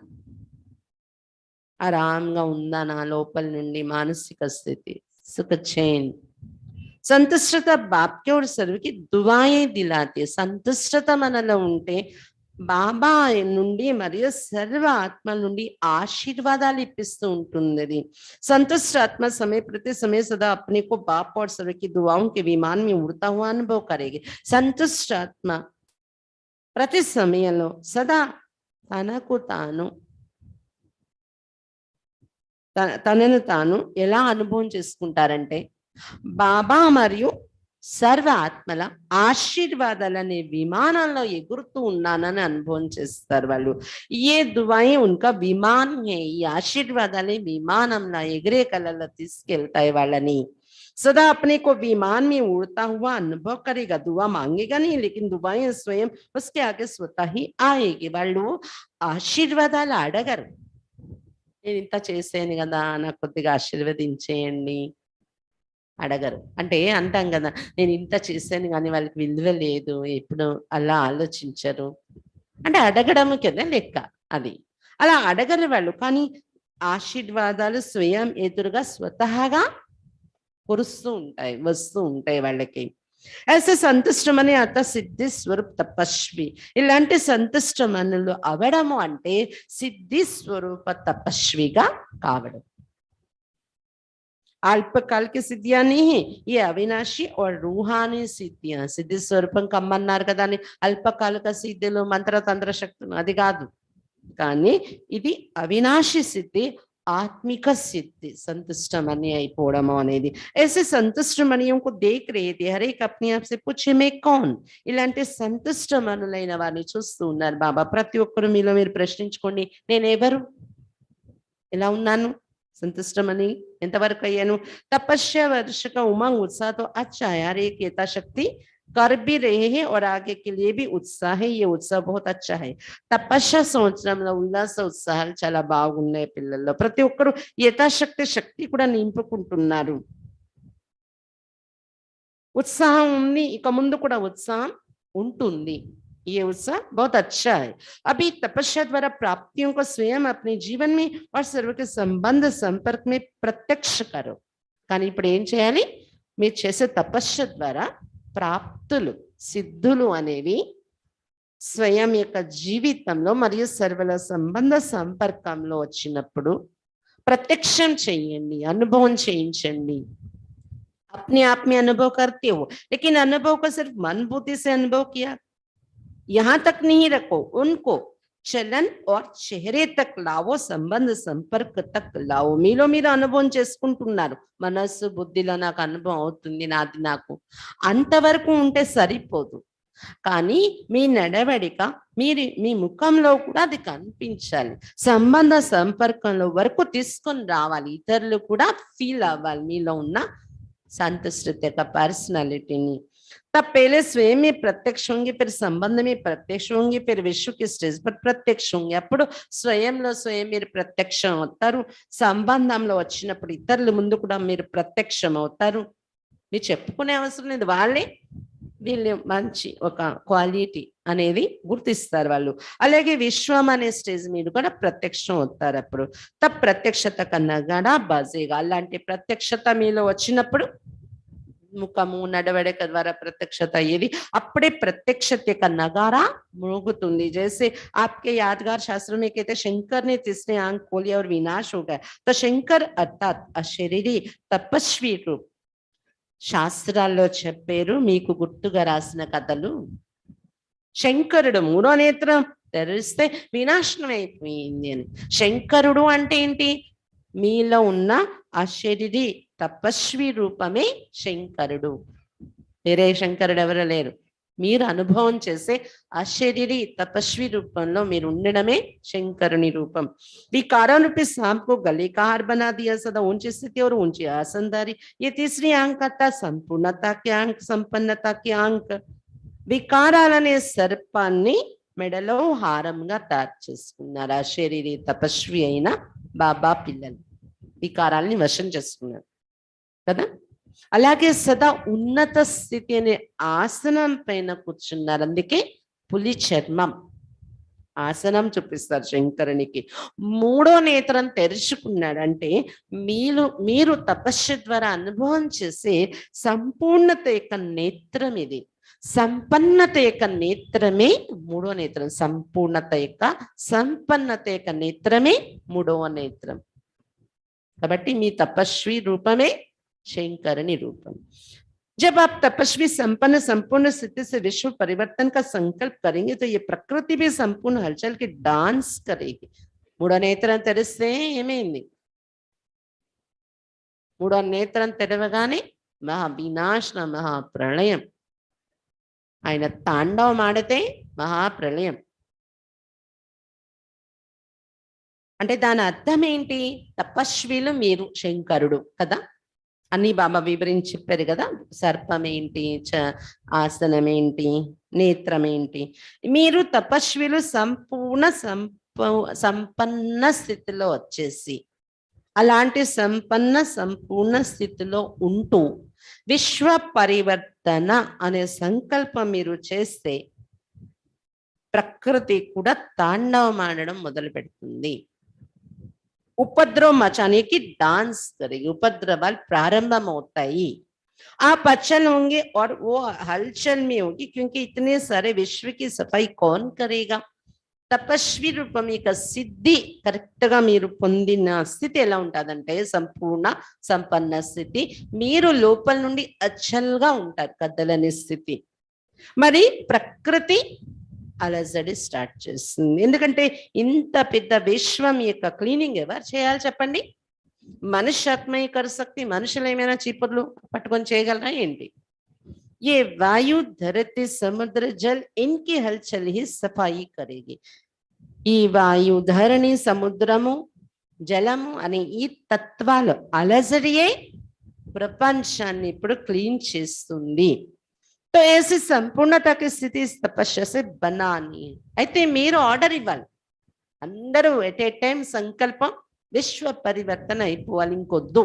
A: ఆరాంగా ఉన్నానా, లోపల నుండి మానసిక స్థితి సుఖ చైన్. సంతుష్టత బాప్కి और सर्व की दुआएं दिलाते. సంతుష్టత మనలో ఉంటే బాబా నుండి మరియు సర్వ ఆత్మల నుండి ఆశీర్వాదాలు ఇప్పిస్తూ ఉంటుంది అది. संतुष्ट आत्मा समय प्रति समय सदा अपने को बाप और सर्व की दुआओं के विमान में उड़ता हुआ अनुभव करेगी. संतुष्ट आत्मा ప్రతి సమయంలో సదా తనకు తనను తాను ఎలా అనుభవం చేసుకుంటారంటే బాబా మరియు సర్వ ఆత్మల ఆశీర్వాదాలనే విమానంలో ఎగురుతూ ఉన్నానని అనుభవం చేస్తారు వాళ్ళు. ఏ దువాయి ఉన్కా విమాన్ హే. ఈ ఆశీర్వాదాలే విమానంలో ఎగిరే కళల్లో తీసుకెళ్తాయి వాళ్ళని. सदा अपने को विमान में उड़ता हुआ अनुभव करेगा. दुआ मांगेगा नहीं, लेकिन दुआएं स्वयं उसके आगे स्वतः ही आएगी. వాళ్ళు ఆశీర్వాదాలు అడగరు. నేను ఇంత చేశాను కదా, నాకు కొద్దిగా ఆశీర్వదించేయండి అడగరు. అంటే అంటాం కదా, నేను ఇంత చేశాను కానీ వాళ్ళకి విలువ లేదు, ఎప్పుడు అలా ఆలోచించరు అంటే అడగడం కదా లెక్క అది. అలా అడగరు వాళ్ళు, కానీ ఆశీర్వాదాలు స్వయం ఎదురుగా స్వతహాగా కురుస్తూ ఉంటాయి, వస్తూ ఉంటాయి వాళ్ళకి. ऐसे సంతుష్ట మని అర్థ సిద్ధి స్వరూప్ తపస్వి. ఇలాంటి సంతుష్ట మనులు అవడము అంటే సిద్ధి స్వరూప తపస్విగా కావడం. अल्पकाल की सिद्धियां नहीं है, ये अविनाशी और रूहानी सिद्धियां. సిద్ధి స్వరూపం కమ్మన్నారు కదా అని అల్పకాలిక సిద్ధులు మంత్రతంత్ర శక్తులు అది కాదు, కానీ ఇది అవినాశి సిద్ధి, आत्मिक सिद्धि. संतुष्ट मनी అయిపోవడం అనేది. ऐसे संतुष्ट मनियों को देख रहे थे. हर एक अपने आप से पूछे मैं कौन. ఇలాంటి సంతుష్ట మనులైన వారిని చూస్తూ ఉన్నారు బాబా. ప్రతి ఒక్కరు మీలో మీరు ప్రశ్నించుకోండి, నేను ఎవరు, ఎలా ఉన్నాను, संतुष्टमनी ఎంతవరకు అయ్యాను. तपस्या वर्ष का उमंग उत्साह तो अच्छा है. हर एक यथाशक्ति कर भी रहे हैं और आगे के लिए भी उत्साह है. ये उत्साह बहुत अच्छा है. తపస్య సంవత్సరంలో ఉల్లాస ఉత్సాహాలు చాలా బాగున్నాయి పిల్లల్లో. ప్రతి ఒక్కరు శక్తి కూడా నింపుకుంటున్నారు. ఉత్సాహం ఉంది, ఇక ముందు కూడా ఉత్సాహం ఉంటుంది. ये उत्साह बहुत अच्छा है. अभी तपस्या द्वारा प्राप्तियों को स्वयं अपने जीवन में और सर्व के संबंध संपर्क में प्रत्यक्ष करो. కానీ ఇప్పుడు ఏం చేయాలి, మీరు చేసే తపస్య ద్వారా ప్రాప్తులు సిద్ధులు అనేవి స్వయం యొక్క జీవితంలో మరియు సర్వల సంబంధ సంపర్కంలో వచ్చినప్పుడు ప్రత్యక్షం చేయండి, అనుభవం చేయించండి. अपने आप में अनुभव करते हो, लेकिन अनुभव को सिर्फ मन बुद्धि से अनुभव किया यहाँ तक नहीं रखो, उनको चलन और चेहरे तक लाओ, संबंध संपर्क तक लाओ. మీలో మీరు అనుభవం చేసుకుంటున్నారు, మనస్సు బుద్ధిలో నాకు అనుభవం అవుతుంది, నాది నాకు, అంతవరకు ఉంటే సరిపోదు. కానీ మీ నడవడిక, మీ ముఖంలో కూడా అది కనిపించాలి. సంబంధ సంపర్కంలో వరకు తీసుకొని రావాలి, ఇతరులు కూడా ఫీల్ అవ్వాలి మీలో ఉన్న సంతుష్టత యొక్క పర్సనాలిటీని. तब पहले स्वयं में प्रत्यक्ष होंगे, फिर संबंध में प्रत्यक्ष होंगे, फिर विश्व की स्टेज पर प्रत्यक्ष होंगे. అప్పుడు స్వయంలో స్వయం మీరు ప్రత్యక్షం అవుతారు. సంబంధంలో వచ్చినప్పుడు ఇతరుల ముందు కూడా మీరు ప్రత్యక్షం అవుతారు. మీరు చెప్పుకునే అవసరం లేదు, వాళ్ళే వీళ్ళు మంచి ఒక క్వాలిటీ అనేది గుర్తిస్తారు వాళ్ళు. అలాగే విశ్వం అనే స్టేజ్ మీద కూడా ప్రత్యక్షం అవుతారు. అప్పుడు తప్ ప్రత్యక్షత కన్నా గడా బజేగా, అలాంటి ప్రత్యక్షత మీలో వచ్చినప్పుడు ముఖము నడవడిక ద్వారా ప్రత్యక్షత అయ్యేది. అప్పుడే ప్రత్యక్షత का नगारा మోగుతుంది. जैसे आपके यादगार शास्त्र में कहते शंकर ने तीसरे आंख खोली और विनाश हो गया. तो शंकर अर्थात अशरीरी तपस्वी रूप శాస్త్రాల్లో చెప్పారు. మీకు గుర్తుగా రాసిన కథలు, శంకరుడు మూడో నేత్రం తెరిస్తే వినాశనం అయిపోయింది అని. శంకరుడు అంటే ఏంటి? మీలో ఉన్న అశరీరి తపస్వి రూపమే శంకరుడు. వేరే శంకరుడు ఎవరు లేరు. మీరు అనుభవం చేసే అశరీరి తపస్వి రూపంలో మీరు ఉండడమే శంకరుని రూపం. विकारों रूपी सांप को गले का हार बना दिया, सदा ऊंची स्थिति और ऊंची आसनदारी. ये तीसरी अंक आता संपूर्णता के अंक, संपन्नता के अंक. వికారాలనే సర్పాన్ని మెడలో హారంగా తయారు చేసుకున్నారు అశరీరి తపస్వి అయిన బాబా పిల్లలు. వికారాలని వశం చేసుకున్నారు కదా. అలాగే సదా ఉన్నత స్థితి అనే ఆసనం పైన కూర్చున్నారు. అందుకే పులి చర్మం ఆసనం చూపిస్తారు శంకరునికి. మూడో నేత్రం తెరుచుకున్నాడు అంటే మీరు తపస్సు ద్వారా అనుభవం చేసే సంపూర్ణత యొక్క నేత్రం ఇది. సంపన్నత యొక్క నేత్రమే మూడో నేత్రం. సంపూర్ణత యొక్క సంపన్నత యొక్క నేత్రమే మూడవ నేత్రం. కాబట్టి మీ తపస్వి రూపమే शंकरनी रूपम. जब आप तपस्वी संपन्न संपूर्ण स्थिति से विश्व परिवर्तन का संकल्प करेंगे तो ये प्रकृति भी संपूर्ण हलचल की डांस करेगी. మూడో నేత్రం తెరిస్తే ఏమైంది? మూడో నేత్రం తెరవగానే మహా వినాశన మహాప్రళయం. ఆయన తాండవం ఆడితే మహాప్రళయం. అంటే దాని అర్థం ఏంటి? తపస్విలు మీరు శంకరుడు కదా అని బాబా వివరించి చెప్పారు కదా. సర్పం ఏంటి, ఆసనం ఏంటి, నేత్రం ఏంటి. మీరు తపస్విలు సంపన్న స్థితిలో వచ్చేసి, అలాంటి సంపూర్ణ స్థితిలో ఉంటూ విశ్వ పరివర్తన అనే సంకల్పం మీరు చేస్తే ప్రకృతి కూడా తాండవం ఆడడం మొదలు పెడుతుంది. उपद्रव मचाने की डांस करेगी. उपद्रवाल प्रारंभ होता ही आप अचल होंगे और वो हलचल में होगी, क्योंकि इतने सारे विश्व की सफाई कौन करेगा? తపస్వి రూపం యొక్క సిద్ధి కరెక్ట్ గా మీరు పొందిన స్థితి ఎలా ఉంటుందంటే సంపూర్ణ సంపన్న స్థితి. మీరు లోపల నుండి అచల్గా ఉంటారు, కదలని స్థితి. మరి ప్రకృతి అలజడి స్టార్ట్ చేస్తుంది. ఎందుకంటే ఇంత పెద్ద విశ్వం యొక్క క్లీనింగ్ ఎవరు చేయాలి చెప్పండి? మనుష్య ఆత్మే కర్ సక్తి. మనుషులు ఏమైనా చీపుర్లు పట్టుకొని చేయగలరా ఏంటి? ये वायु धरती समुद्र जल इनकी हलचल ही सफाई करेगी. ఈ వాయు ధరణి సముద్రము జలము అనే ఈ తత్వాలు అలజడియే ప్రపంచాన్ని ఇప్పుడు క్లీన్ చేస్తుంది. तो ऐसी संपूर्णता की स्थिति तपस्या से बनानी. అయితే మీరు ఆర్డర్ ఇవ్వాలి. అందరూ ఎట్ ఏ టైం సంకల్పం విశ్వ పరివర్తన అయిపోవాలి, ఇంకొద్దు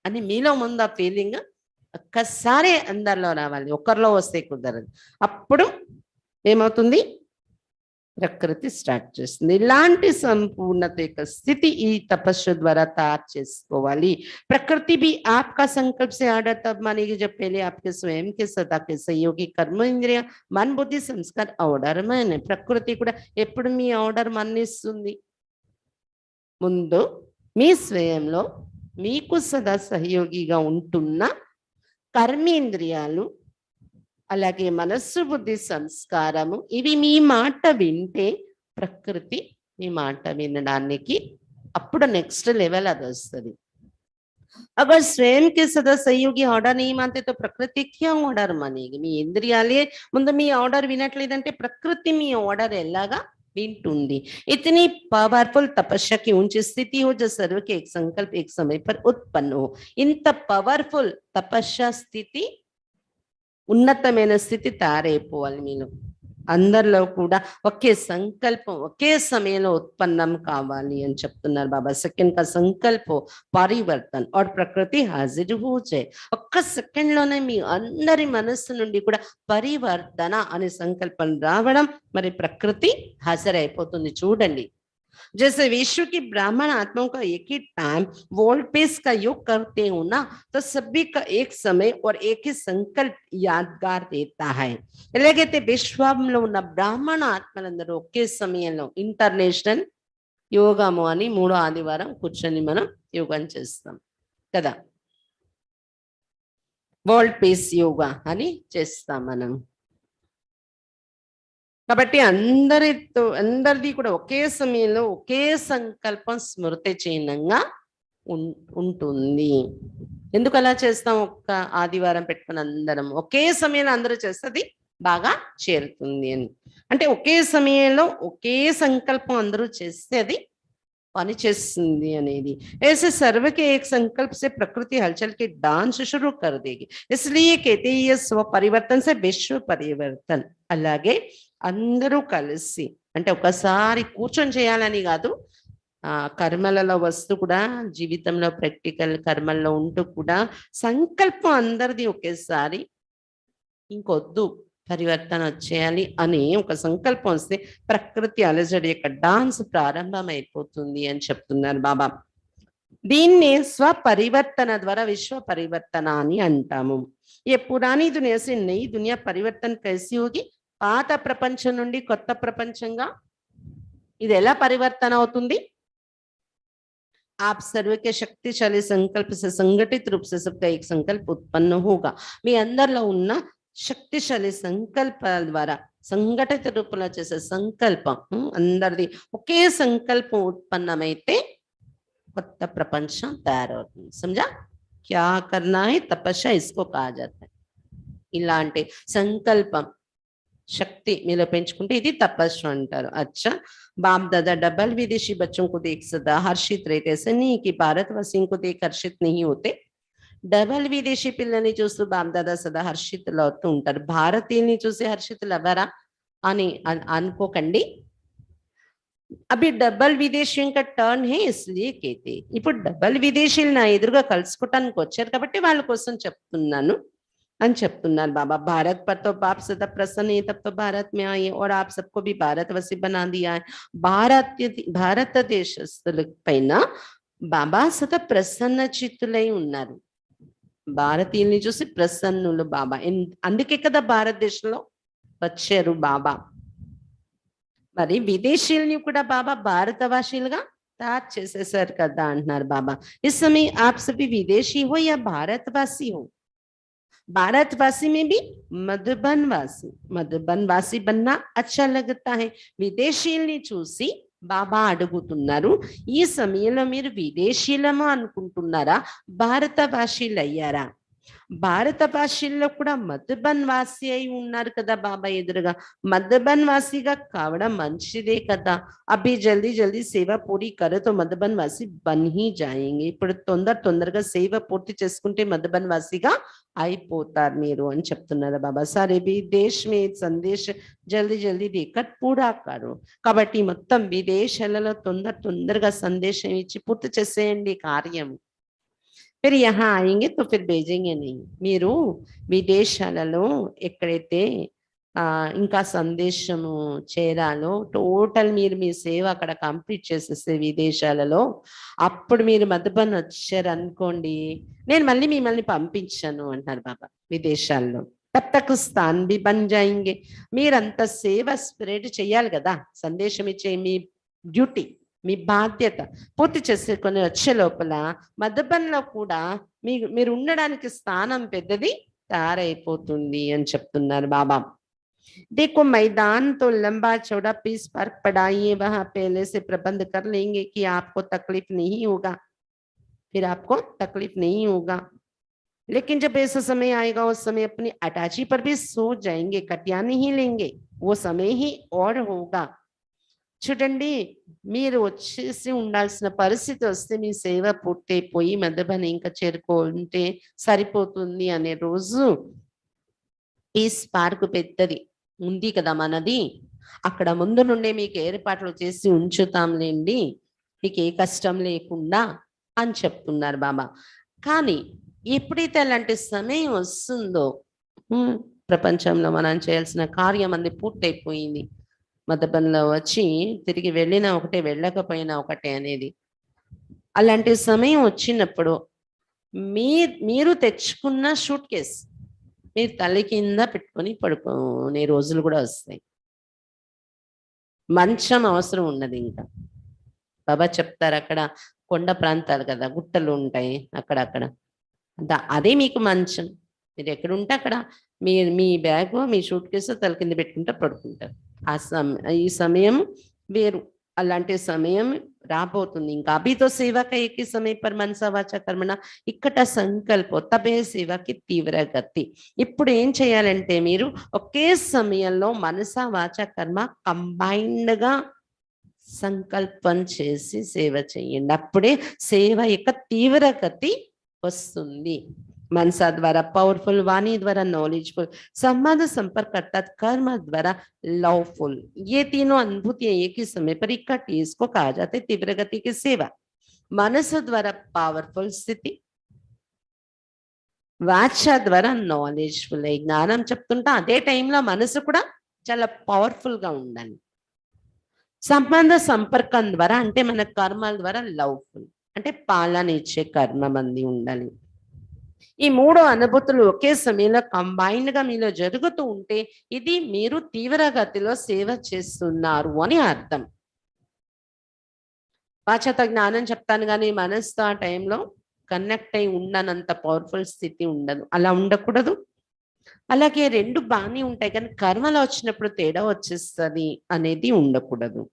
A: అని మీలో ముందు ఆ ఫీలింగ్ ఒక్కసారి అందరిలో రావాలి. ఒకరిలో వస్తే కుదరదు. అప్పుడు ఏమవుతుంది? ప్రకృతి స్టార్ట్ చేస్తుంది. ఇలాంటి సంపూర్ణత యొక్క స్థితి ఈ తపస్సు ద్వారా తయారు చేసుకోవాలి. ప్రకృతి भी आपका संकल्प से आर्डर तब मानेगी जब पहले आपके स्वयं के सदा के सहयोगी कर्म इंद्रिय मन बुद्धि संस्कार ఆర్డర్ మనే. ప్రకృతి కూడా ఎప్పుడు మీ ఆర్డర్ మన్నిస్తుంది? ముందు మీ స్వయంలో మీకు సదా సహయోగిగా ఉంటున్న కర్మేంద్రియాలు, అలాగే మనస్సు బుద్ధి సంస్కారము, ఇవి మీ మాట వింటే ప్రకృతి మీ మాట వినడానికి అప్పుడు నెక్స్ట్ లెవెల్ అది వస్తుంది. अगर स्वयं के सदा सहयोगी ऑर्डर नहीं मानते तो प्रकृति क्या ऑर्डर मानेगी? మీ ఇంద్రియాలే ముందు మీ ఆర్డర్ వినట్లేదంటే ప్రకృతి మీ ఆర్డర్ ఎలాగా వింటుంది? इतनी पावरफुल तपस्या की ऊंची स्थिति हो जो सर्व के एक संकल्प एक समय पर उत्पन्न हो. ఇంత పవర్ఫుల్ తపస్య స్థితి ఉన్నతమైన స్థితి తయారైపోవాలి మీలో. అందరిలో కూడా ఒకే సంకల్పం ఒకే సమయంలో ఉత్పన్నం కావాలి అని చెప్తున్నారు బాబా. సెకండ్ కా సంకల్పం పరివర్తన్ और ప్రకృతి హాజిర్ హో జాయే. ఒక్క సెకండ్ లోనే మీ అందరి మనస్సు నుండి కూడా పరివర్తన అనే సంకల్పం రావడం, మరి ప్రకృతి హాజరైపోతుంది. చూడండి, जैसे विश्व की ब्राह्मण आत्माओं का एक ही टाइम वोल्ट पेस का योग करते हो ना, तो सभी का एक समय और एक ही संकल्प यादगार देता है. ఎలాగైతే విశ్వంలో ఉన్న బ్రాహ్మణ ఆత్మలందరూ ఒకే సమయంలో ఇంటర్నేషనల్ యోగము అని 3వ ఆదివారం కూర్చొని మనం యోగం చేస్తాం కదా, వరల్డ్ పీస్ యోగా అని చేస్తాం మనం. కాబట్టి అందరిది కూడా ఒకే సమయంలో ఒకే సంకల్పం స్మృతి చిహ్నంగా ఉంటుంది. ఎందుకు అలా చేస్తాం? ఒక్క ఆదివారం పెట్టుకుని అందరం ఒకే సమయంలో అందరూ చేస్తే అది బాగా చేరుతుంది అని. అంటే ఒకే సమయంలో ఒకే సంకల్పం అందరూ చేస్తే అది పని చేస్తుంది అనేది. ऐसे सर्व के एक संकल्प से प्रकृति हलचल की डांस शुरू कर देगी, इसलिए कहते हैं ये स्व परिवर्तन से विश्व परिवर्तन. అలాగే అందరూ కలిసి, అంటే ఒకసారి కూర్చొని చేయాలని కాదు, కర్మలలో వస్తూ కూడా జీవితంలో ప్రాక్టికల్ కర్మల్లో ఉంటూ కూడా సంకల్పం అందరిది ఒకేసారి, ఇంకొద్దు పరివర్తన వచ్చేయాలి అని ఒక సంకల్పం వస్తే ప్రకృతి అలజడి యొక్క డాన్స్ ప్రారంభమైపోతుంది అని చెప్తున్నారు బాబా. దీన్ని స్వపరివర్తన ద్వారా విశ్వ పరివర్తన అని అంటాము. ఏ పురాణీ దునియా సే నయి దునియా పరివర్తన కైసి హోగి, పాత ప్రపంచం నుండి కొత్త ప్రపంచంగా ఇది ఎలా పరివర్తన అవుతుంది? आप सर्व के शक्तिशाली संकल्प से संगठित रूप से सबका एक संकल्प उत्पन्न होगा. మీ అందరిలో ఉన్న శక్తిశాలి సంకల్పాల ద్వారా సంఘటిత రూపంలో చేసే సంకల్పం అందరిది ఒకే సంకల్పం ఉత్పన్నమైతే కొత్త ప్రపంచం తయారవుతుంది. समझा? क्या करना है? तपस्या इसको कहा जाता है. ఇలాంటి సంకల్పం शक्ति మీలో పెంచుకుంటే ఇది తపస్సు అంటారు. अच्छा, बाप दादा डबल विदेशी बच्चों को देख सदा हर्षित रहते, ऐसे नहीं कि भारतवासियों को देख हर्षित नहीं होते. డబల్ విదేశీ పిల్లల్ని చూస్తూ బాప్దాదా సదా హర్షితులు అవుతూ ఉంటారు. భారతీయుల్ని చూసి హర్షితులు అవ్వరా అని అనుకోకండి. అవి డబల్ విదేశీ కా టర్న్ హే ఇస్లియే కేతే. ఇప్పుడు డబల్ విదేశీలు నా ఎదురుగా కలుసుకోవటానికి వచ్చారు కాబట్టి వాళ్ళ కోసం చెప్తున్నాను అని చెప్తున్నారు బాబా. భారత్ పర్ తో బాప్ సదా ప్రసన్న है, तब तो भारत में आए और आप सबको भी भारतवासी बना दिया है. భారతదేశస్తుల పైన బాబా సదా ప్రసన్న చిత్తులై ఉన్నారు. భారతీయుల్ని చూసి ప్రసన్నులు బాబా. అందుకే కదా భారతదేశంలో వచ్చారు బాబా. మరి విదేశీయుల్ని కూడా బాబా భారతవాసీలుగా తయారు చేసేసారు కదా అంటున్నారు బాబా. इस समय आप सभी विदेशी हो या भारतवासी हो, भारतवासी में भी मधुबनवासी बनना अच्छा लगता है. విదేశీయుల్ని చూసి బాబా అడుగుతున్నారు, ఈ సమయంలో మీరు విదేశీయులము అనుకుంటున్నారా, భారతవాసీలు అయ్యారా? భారతవాసీల్లో కూడా మధుబన్వాసి అయి ఉన్నారు కదా బాబా ఎదురుగా. మధుబన్వాసిగా కావడం మంచిదే కదా. అభి జల్దీ జల్దీ సేవ పూరి కరో తో మధుబన్వాసి బన్ హీ జాయేంగే. ఇప్పుడు తొందరగా సేవ పూర్తి చేసుకుంటే మధుబన్వాసిగా అయిపోతారు మీరు అని చెప్తున్నారు బాబా. సరే भी देश में संदेश జల్దీ జల్దీ దేకర్ పూరా కరో. కాబట్టి మొత్తం విదేశాలలో తొందరగా సందేశం ఇచ్చి పూర్తి చేసేయండి కార్యం. फिर यहाँ आएंगे तो फिर भेजेंगे नहीं. మీరు విదేశాలలో ఎక్కడైతే ఇంకా సందేశము చేరాలో టోటల్ మీరు మీ సేవ అక్కడ కంప్లీట్ చేసేస్తే విదేశాలలో, అప్పుడు మీరు మధుబన్ వచ్చారు అనుకోండి, నేను మళ్ళీ మిమ్మల్ని పంపించాను అంటారు బాబా విదేశాల్లో. తబ్ తక్ స్థాన్ బి బన్ జాయింగే. మీరంత సేవ స్ప్రెడ్ చేయాలి కదా, సందేశం ఇచ్చే మీ డ్యూటీ, మీ బాధ్యత పూర్తి చేసుకొని వచ్చే లోపల మధుబన్లో కూడా మీరు ఉండడానికి స్థానం పెద్దది తయారైపోతుంది అని చెప్తున్నారు బాబా. देखो मैदान तो लंबा चौड़ा पीस पर पड़ाइए, वहां पहले से प्रबंध कर लेंगे कि आपको तकलीफ नहीं होगा, फिर आपको तकलीफ नहीं होगा. लेकिन जब ऐसा समय आएगा उस समय अपनी अटैची पर भी सो जाएंगे, कटिया नहीं लेंगे, वो समय ही और होगा. చూడండి, మీరు వచ్చేసి ఉండాల్సిన పరిస్థితి వస్తే మీ సేవ పూర్తయిపోయి మధుబన్ ఇంకా చేరుకుంటే సరిపోతుంది అనే రోజు పీస్ పార్క్ పెద్దది ఉంది కదా మనది, అక్కడ ముందు నుండే మీకు ఏర్పాట్లు చేసి ఉంచుతాంలేండి, మీకు ఏ కష్టం లేకుండా అని చెప్తున్నారు బాబా. కానీ ఎప్పుడైతే అలాంటి సమయం వస్తుందో, ప్రపంచంలో మనం చేయాల్సిన కార్యం అంది పూర్తయిపోయింది, మదబంలో వచ్చి తిరిగి వెళ్ళినా ఒకటే వెళ్ళకపోయినా ఒకటే అనేది. అలాంటి సమయం వచ్చినప్పుడు మీరు తెచ్చుకున్న షూట్ కేస్ మీరు తల్లి కింద పెట్టుకొని పడుకునే రోజులు కూడా వస్తాయి. మంచం అవసరం ఉన్నది. ఇంకా బాబా చెప్తారు అక్కడ కొండ ప్రాంతాలు కదా, గుట్టలు ఉంటాయి అక్కడక్కడ, అదే మీకు మంచం. మీరు ఎక్కడుంటే అక్కడ మీ బ్యాగ్ మీ షూట్ కేసు తల కింద పెట్టుకుంటే పడుకుంటారు. ఈ సమయం వేరు, అలాంటి సమయం రాబోతుంది. ఇంకా అభితో సేవక ఏకీ సమయ పర్ మనసా వాచా కర్మణ ఇక్కట సంకల్పో తబే సేవకి తీవ్ర గతి. ఇప్పుడు ఏం చేయాలంటే మీరు ఒకే సమయంలో మనసా వాచా కర్మ కంబైన్డ్ గా సంకల్పం చేసి సేవ చేయండి. అప్పుడే సేవ యొక్క తీవ్ర గతి వస్తుంది. मनसा द्वारा पावरफुल, वाणी द्वारा नॉलेजफुल, संवाद संपर्क अर्थात कर्म द्वारा लवफुल, ये तीनों अनुभूतियां एक ही समय पर इकट्ठी, इसको कहा जाता है तीव्र गति की सेवा. मनसु द्वारा पावरफुल स्थिति, వాచ ద్వారా నాలెడ్జ్ఫుల్ అయ్యి జ్ఞానం చెప్తుంటా అదే టైంలో మనసు కూడా చాలా పవర్ఫుల్ గా ఉండాలి. సంబంధ సంపర్కం ద్వారా అంటే మన కర్మల ద్వారా లవ్ఫుల్ అంటే పాలన ఇచ్చే కర్మ మంది ఉండాలి. ఈ మూడు అనుభూతులు ఒకే సమయంలో కంబైన్డ్ గా మీలో జరుగుతూ ఉంటే ఇది మీరు తీవ్ర గతిలో సేవ చేస్తున్నారు అని అర్థం. వాచత జ్ఞానం చెప్తాను కానీ మనసుతో ఆ టైంలో కనెక్ట్ అయి ఉండనంత పవర్ఫుల్ స్థితి ఉండదు, అలా ఉండకూడదు. అలాగే రెండు బాగానే ఉంటాయి కానీ కర్మలో వచ్చినప్పుడు తేడా వచ్చేస్తుంది అనేది ఉండకూడదు.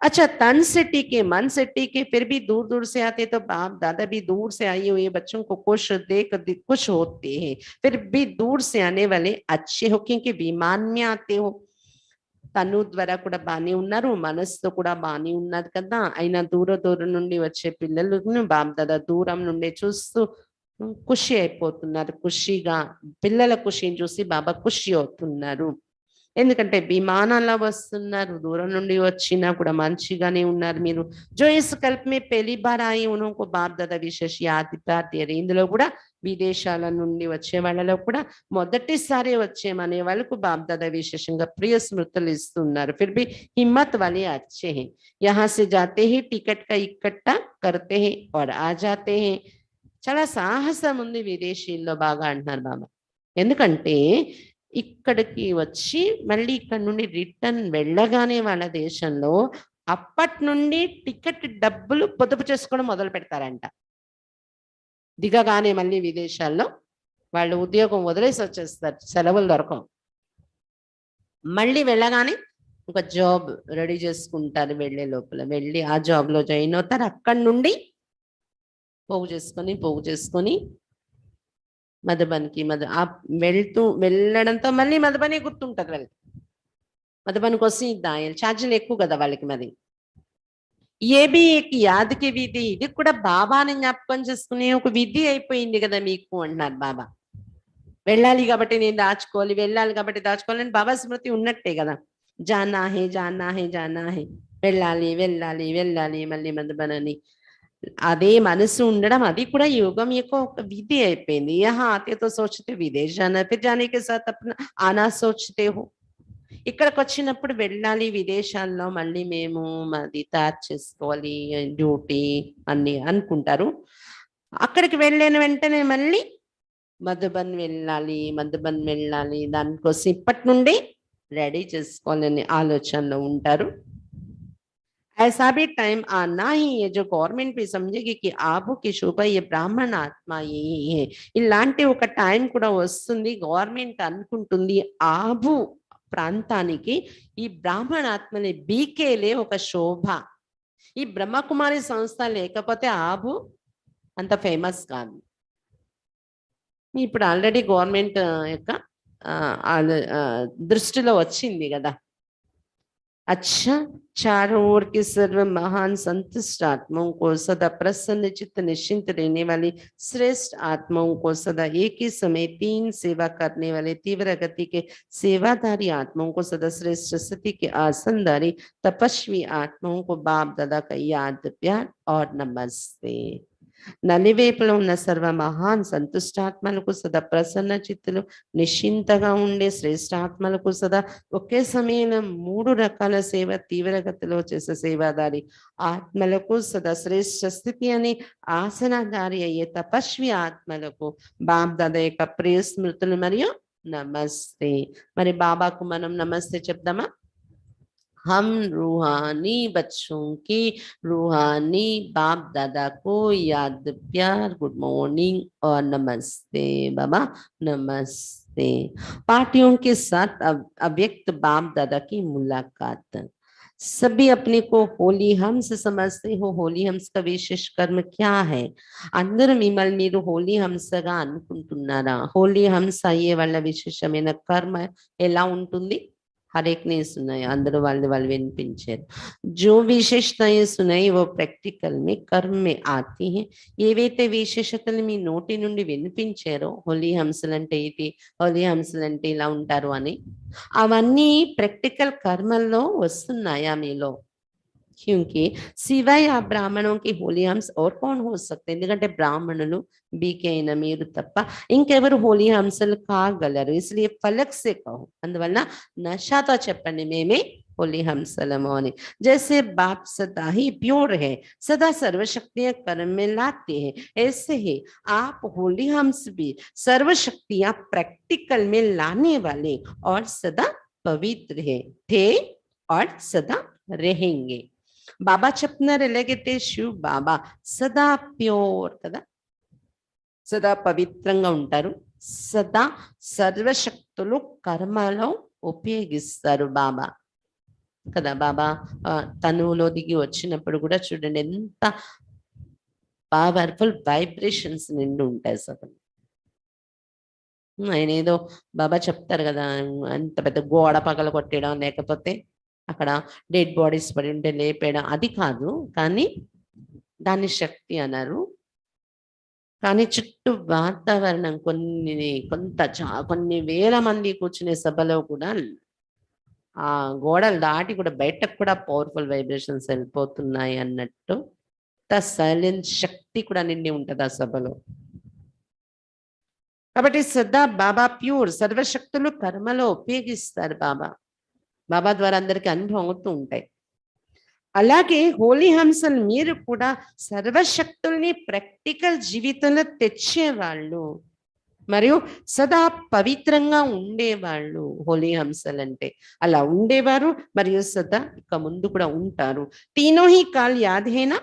A: अच्छा, तन से टीके मन से टीके फिर भी दूर दूर से आते तो बाप दादा भी दूर से आए हुए बच्चों को खुश देख खुश होते हैं, फिर भी दूर से आने वाले अच्छे हो क्योंकि विमान में आते हो. తను ద్వారా కూడా బానే ఉన్నారు, మనసుతో కూడా బానే ఉన్నది కదా, అయినా దూరం నుండి వచ్చే పిల్లలను బాప్ దాదా దూరం నుండి చూస్తూ ఖుషి అయిపోతున్నారు. ఖుషిగా పిల్లల ఖుషిని చూసి బాబా ఖుషి అవుతున్నారు. ఎందుకంటే విమానాల్లో వస్తున్నారు, దూరం నుండి వచ్చినా కూడా మంచిగానే ఉన్నారు మీరు. జో ఇస్ కల్ప్ మే పెళ్లి బార్ ఆయి ఉनको బాప్ దాదా విశేష యాద్ దిలాతే. ఇందులో కూడా విదేశాల నుండి వచ్చే వాళ్ళలో కూడా మొదటిసారి వచ్చేమనే వాళ్ళకు బాప్ దాదా విశేషంగా ప్రియ స్మృతులు ఇస్తున్నారు. फिर भी हिम्मत वाले अच्छे हैं, यहाँ से जाते ही टिकट का इकट्ठा करते हैं और आ जाते हैं. చాలా సాహసం ఉంది విదేశీల్లో బాగా అంటున్నారు బాబా. ఎందుకంటే ఇక్కడికి వచ్చి మళ్ళీ ఇక్కడ నుండి రిటర్న్ వెళ్ళగానే వాళ్ళ దేశంలో అప్పటి నుండి టికెట్ డబ్బులు పొదుపు చేసుకోవడం మొదలు పెడతారంట. దిగగానే మళ్ళీ విదేశాల్లో వాళ్ళు ఉద్యోగం వదిలేసి వచ్చేస్తారు, సెలవులు దొరకవు. మళ్ళీ వెళ్ళగానే ఒక జాబ్ రెడీ చేసుకుంటారు, వెళ్ళే లోపల వెళ్ళి ఆ జాబ్లో జాయిన్ అవుతారు. అక్కడి నుండి పోగు చేసుకొని మధుబన్కి వెళ్ళడంతో మళ్ళీ మధుబనే గుర్తుంటారు వాళ్ళకి. మధుబన్కి వచ్చి ఛార్జీలు ఎక్కువ కదా వాళ్ళకి. మరి ఏబి యాదకి విధి, ఇది కూడా బాబాని జ్ఞాపకం చేసుకునే ఒక విధి అయిపోయింది కదా మీకు అంటున్నారు బాబా. వెళ్ళాలి కాబట్టి నేను దాచుకోవాలి, వెళ్ళాలి కాబట్టి దాచుకోవాలని బాబా స్మృతి ఉన్నట్టే కదా. జానా హే వెళ్ళాలి మళ్ళీ మధుబన్ అని అదే మనసు ఉండడం, అది కూడా యోగం యొక్క ఒక విధి అయిపోయింది. యహా ఆతే తో సోచతే విదేశ్ జానా, ఫిర్ జానే కే సాత్ అప్నా ఆనా సోచతే హో. ఇక్కడికి వచ్చినప్పుడు వెళ్ళాలి విదేశాల్లో, మళ్ళీ మేము మాది తయారు చేసుకోవాలి డ్యూటీ అన్ని అనుకుంటారు. అక్కడికి వెళ్ళిన వెంటనే మళ్ళీ మధుబన్ వెళ్ళాలి దానికోసం ఇప్పటి నుండి రెడీ చేసుకోవాలని ఆలోచనలో ఉంటారు. ऐसा भी टाइम आना ही है जो गवर्नमेंट भी समझेगी कि आबू की शोभा ये ब्राह्मण आत्मा यही है. ఇలాంటి ఒక టైం కూడా వస్తుంది, గవర్నమెంట్ అనుకుంటుంది ఆబు ప్రాంతానికి ఈ బ్రాహ్మణ ఆత్మని బీకేలే ఒక శోభ. ఈ బ్రహ్మకుమారి సంస్థ లేకపోతే ఆబు అంత ఫేమస్ కాదు. ఇప్పుడు ఆల్రెడీ గవర్నమెంట్ యొక్క దృష్టిలో వచ్చింది కదా. अच्छा, चारों ओर के सर्व महान संतुष्ट आत्माओं को, सदा प्रसन्न चित्त निश्चिंत रहने वाली श्रेष्ठ आत्माओं को, सदा एक ही समय 3 सेवा करने वाले तीव्र गति के सेवाधारी आत्माओं को, सदा श्रेष्ठ स्थिति के आसनधारी तपस्वी आत्माओं को बाप दादा का याद प्यार और नमस्ते। నలివేపులో ఉన్న సర్వ మహాన్ సంతుష్టాత్మలకు సదా ప్రసన్న చిత్తులు నిశ్చింతగా ఉండే శ్రేష్టాత్మలకు సదా ఒకే సమయంలో 3 రకాల సేవ తీవ్రగతిలో చేసే సేవాదారి ఆత్మలకు సదా శ్రేష్ఠ స్థితి అని ఆసనధారి అయ్యే తపస్వి ఆత్మలకు బాబ్దాదా యొక్క ప్రియ స్మృతులు మరియు నమస్తే। మరి బాబాకు మనం నమస్తే చెప్దామా? हम रूहानी बच्चों की रूहानी बाप दादा को याद प्यार गुड मॉर्निंग और नमस्ते बाबा नमस्ते। पार्टियों के साथ अव्यक्त बाप दादा की मुलाकात। सभी अपने को होली हंस समझते हो। होली हंस का विशेष कर्म क्या है? అందరూ మిమ్మల్ని మీరు హోలీ హంసగా అనుకుంటున్నారా? హోలీ హంస అయ్యే వాళ్ళ విశేషమైన కర్మ ఎలా ఉంటుంది? हर एक ने सुनाई, अंदर वाले विनिపించారు। जो विशेषताएं सुनाई वो प्रैक्टिकल में कर्म में आती हैं। ఏవైతే విశేషతలు మీ నోటి నుండి వినిపించారో హోలీ హంసలంటే ఇది, హోలీ హంసలంటే ఇలా ఉంటారు అని, అవన్నీ ప్రాక్టికల్ కర్మల్లో వస్తున్నాయా మీలో? क्योंकि सिवाय ఆ బ్రాహ్మణों की होली हंस और कौन हो सकते? ఎందుకంటే బ్రాహ్మణులు బీకే అయిన మీరు తప్ప ఇంకెవరు హోలీ హంసలు కాగలరు? इसलिए फलक से कहो, అందువల్ల నషాతో చెప్పండి మేమే होली हंसलमो అని। जैसे बाप सदा ही प्योर है, सदा सर्वशक्तियां कर्म में लाते हैं, ऐसे ही आप होली हंस भी सर्वशक्तियां प्रैक्टिकल में लाने वाले और सदा पवित्र है, थे और सदा रहेंगे। బాబా చెప్తున్నారు ఎలాగైతే శివ్ బాబా సదా ప్యూర్ కదా, సదా పవిత్రంగా ఉంటారు, సదా సర్వశక్తులు కర్మలో ఉపయోగిస్తారు బాబా కదా। బాబా తనువులో దిగి వచ్చినప్పుడు కూడా చూడండి ఎంత పవర్ఫుల్ వైబ్రేషన్స్ నిండి ఉంటాయి అసలు। ఆయన ఏదో బాబా చెప్తారు కదా, అంత పెద్ద గోడ పగల కొట్టడం లేకపోతే అక్కడ డెడ్ బాడీస్ పడి ఉంటే లేపేయడం అది కాదు, కానీ దాని శక్తి అన్నారు। కానీ చుట్టూ వాతావరణం కొన్ని వేల మంది కూర్చునే సభలో కూడా ఆ గోడలు దాటి కూడా బయటకు కూడా పవర్ఫుల్ వైబ్రేషన్స్ వెళ్ళిపోతున్నాయి అన్నట్టు సైలెన్స్ శక్తి కూడా నిండి ఉంటది ఆ సభలో। కాబట్టి సదా బాబా ప్యూర్, సర్వశక్తులు కర్మలో ఉపయోగిస్తారు బాబా, బాబా ద్వారా అందరికీ అనుభవం అవుతూ ఉంటాయి। అలాగే హోలీ హంసలు మీరు కూడా సర్వశక్తుల్ని ప్రాక్టికల్ జీవితంలో తెచ్చేవాళ్ళు మరియు సదా పవిత్రంగా ఉండేవాళ్ళు హోలీ హంసలు అంటే అలా ఉండేవారు మరియు సదా ఇక ముందు కూడా ఉంటారు। तीनों ही काल याद है ना?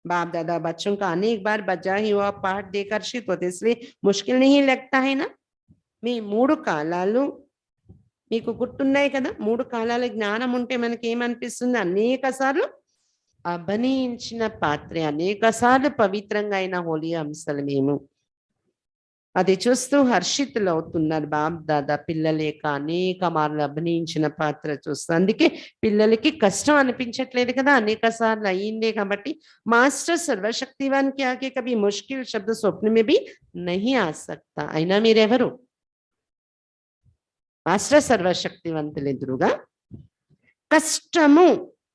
A: बाप दादा बच्चों का अनेक बार बजा ही हुआ पाठ देकर शित होते, इसलिए मुश्किल नहीं लगता है ना? మీ 3 కాలాలు మీకు గుర్తున్నాయి కదా। 3 కాలాల జ్ఞానం ఉంటే మనకి ఏమనిపిస్తుంది? అనేక సార్లు అభినయించిన పాత్ర, అనేక సార్లు పవిత్రంగా అయిన హోలీ హంసలు మేము। అది చూస్తూ హర్షితులు అవుతున్నారు బాప్ దాదా పిల్లల యొక్క అనేక మార్లు అభినయించిన పాత్ర చూస్తూ। అందుకే పిల్లలకి కష్టం అనిపించట్లేదు కదా, అనేక సార్లు అయ్యిందే కాబట్టి। మాస్టర్ సర్వశక్తివాన్ కి ఆగే కభీ ముష్కిల్ శబ్ద స్వప్న మే భీ నహీ ఆ సక్తా। అయినా మీరెవరు? మాస్టర్ సర్వశక్తివంతులు ఎదురుగా కష్టము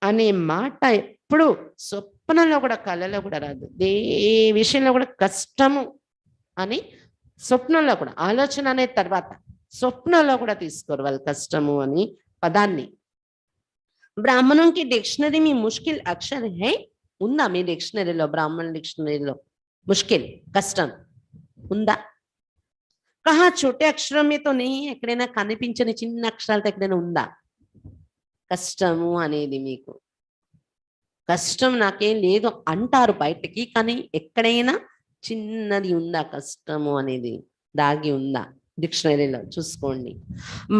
A: అనే మాట ఎప్పుడు స్వప్నంలో కూడా కళలో కూడా రాదు। ఏ విషయంలో కూడా కష్టము అని స్వప్నంలో కూడా, ఆలోచన అనే తర్వాత స్వప్నంలో కూడా తీసుకోరు వాళ్ళు కష్టము అని పదాన్ని। బ్రాహ్మణం కి డిక్షనరీ మీ ముష్కిల్ అక్షర్ హై ఉందా? మీ డిక్షనరీలో, బ్రాహ్మణ డిక్షనరీలో ముష్కిల్ కష్టం ఉందా? కహా చోటే అక్షరం మీతో నీ ఎక్కడైనా కనిపించని చిన్న అక్షరాలతో ఎక్కడైనా ఉందా కష్టము అనేది? మీకు కష్టం నాకేం లేదు అంటారు బయటకి, కానీ ఎక్కడైనా చిన్నది ఉందా కష్టము అనేది? దాగి ఉందా? डिक्शनरी लो चूसकोंडी।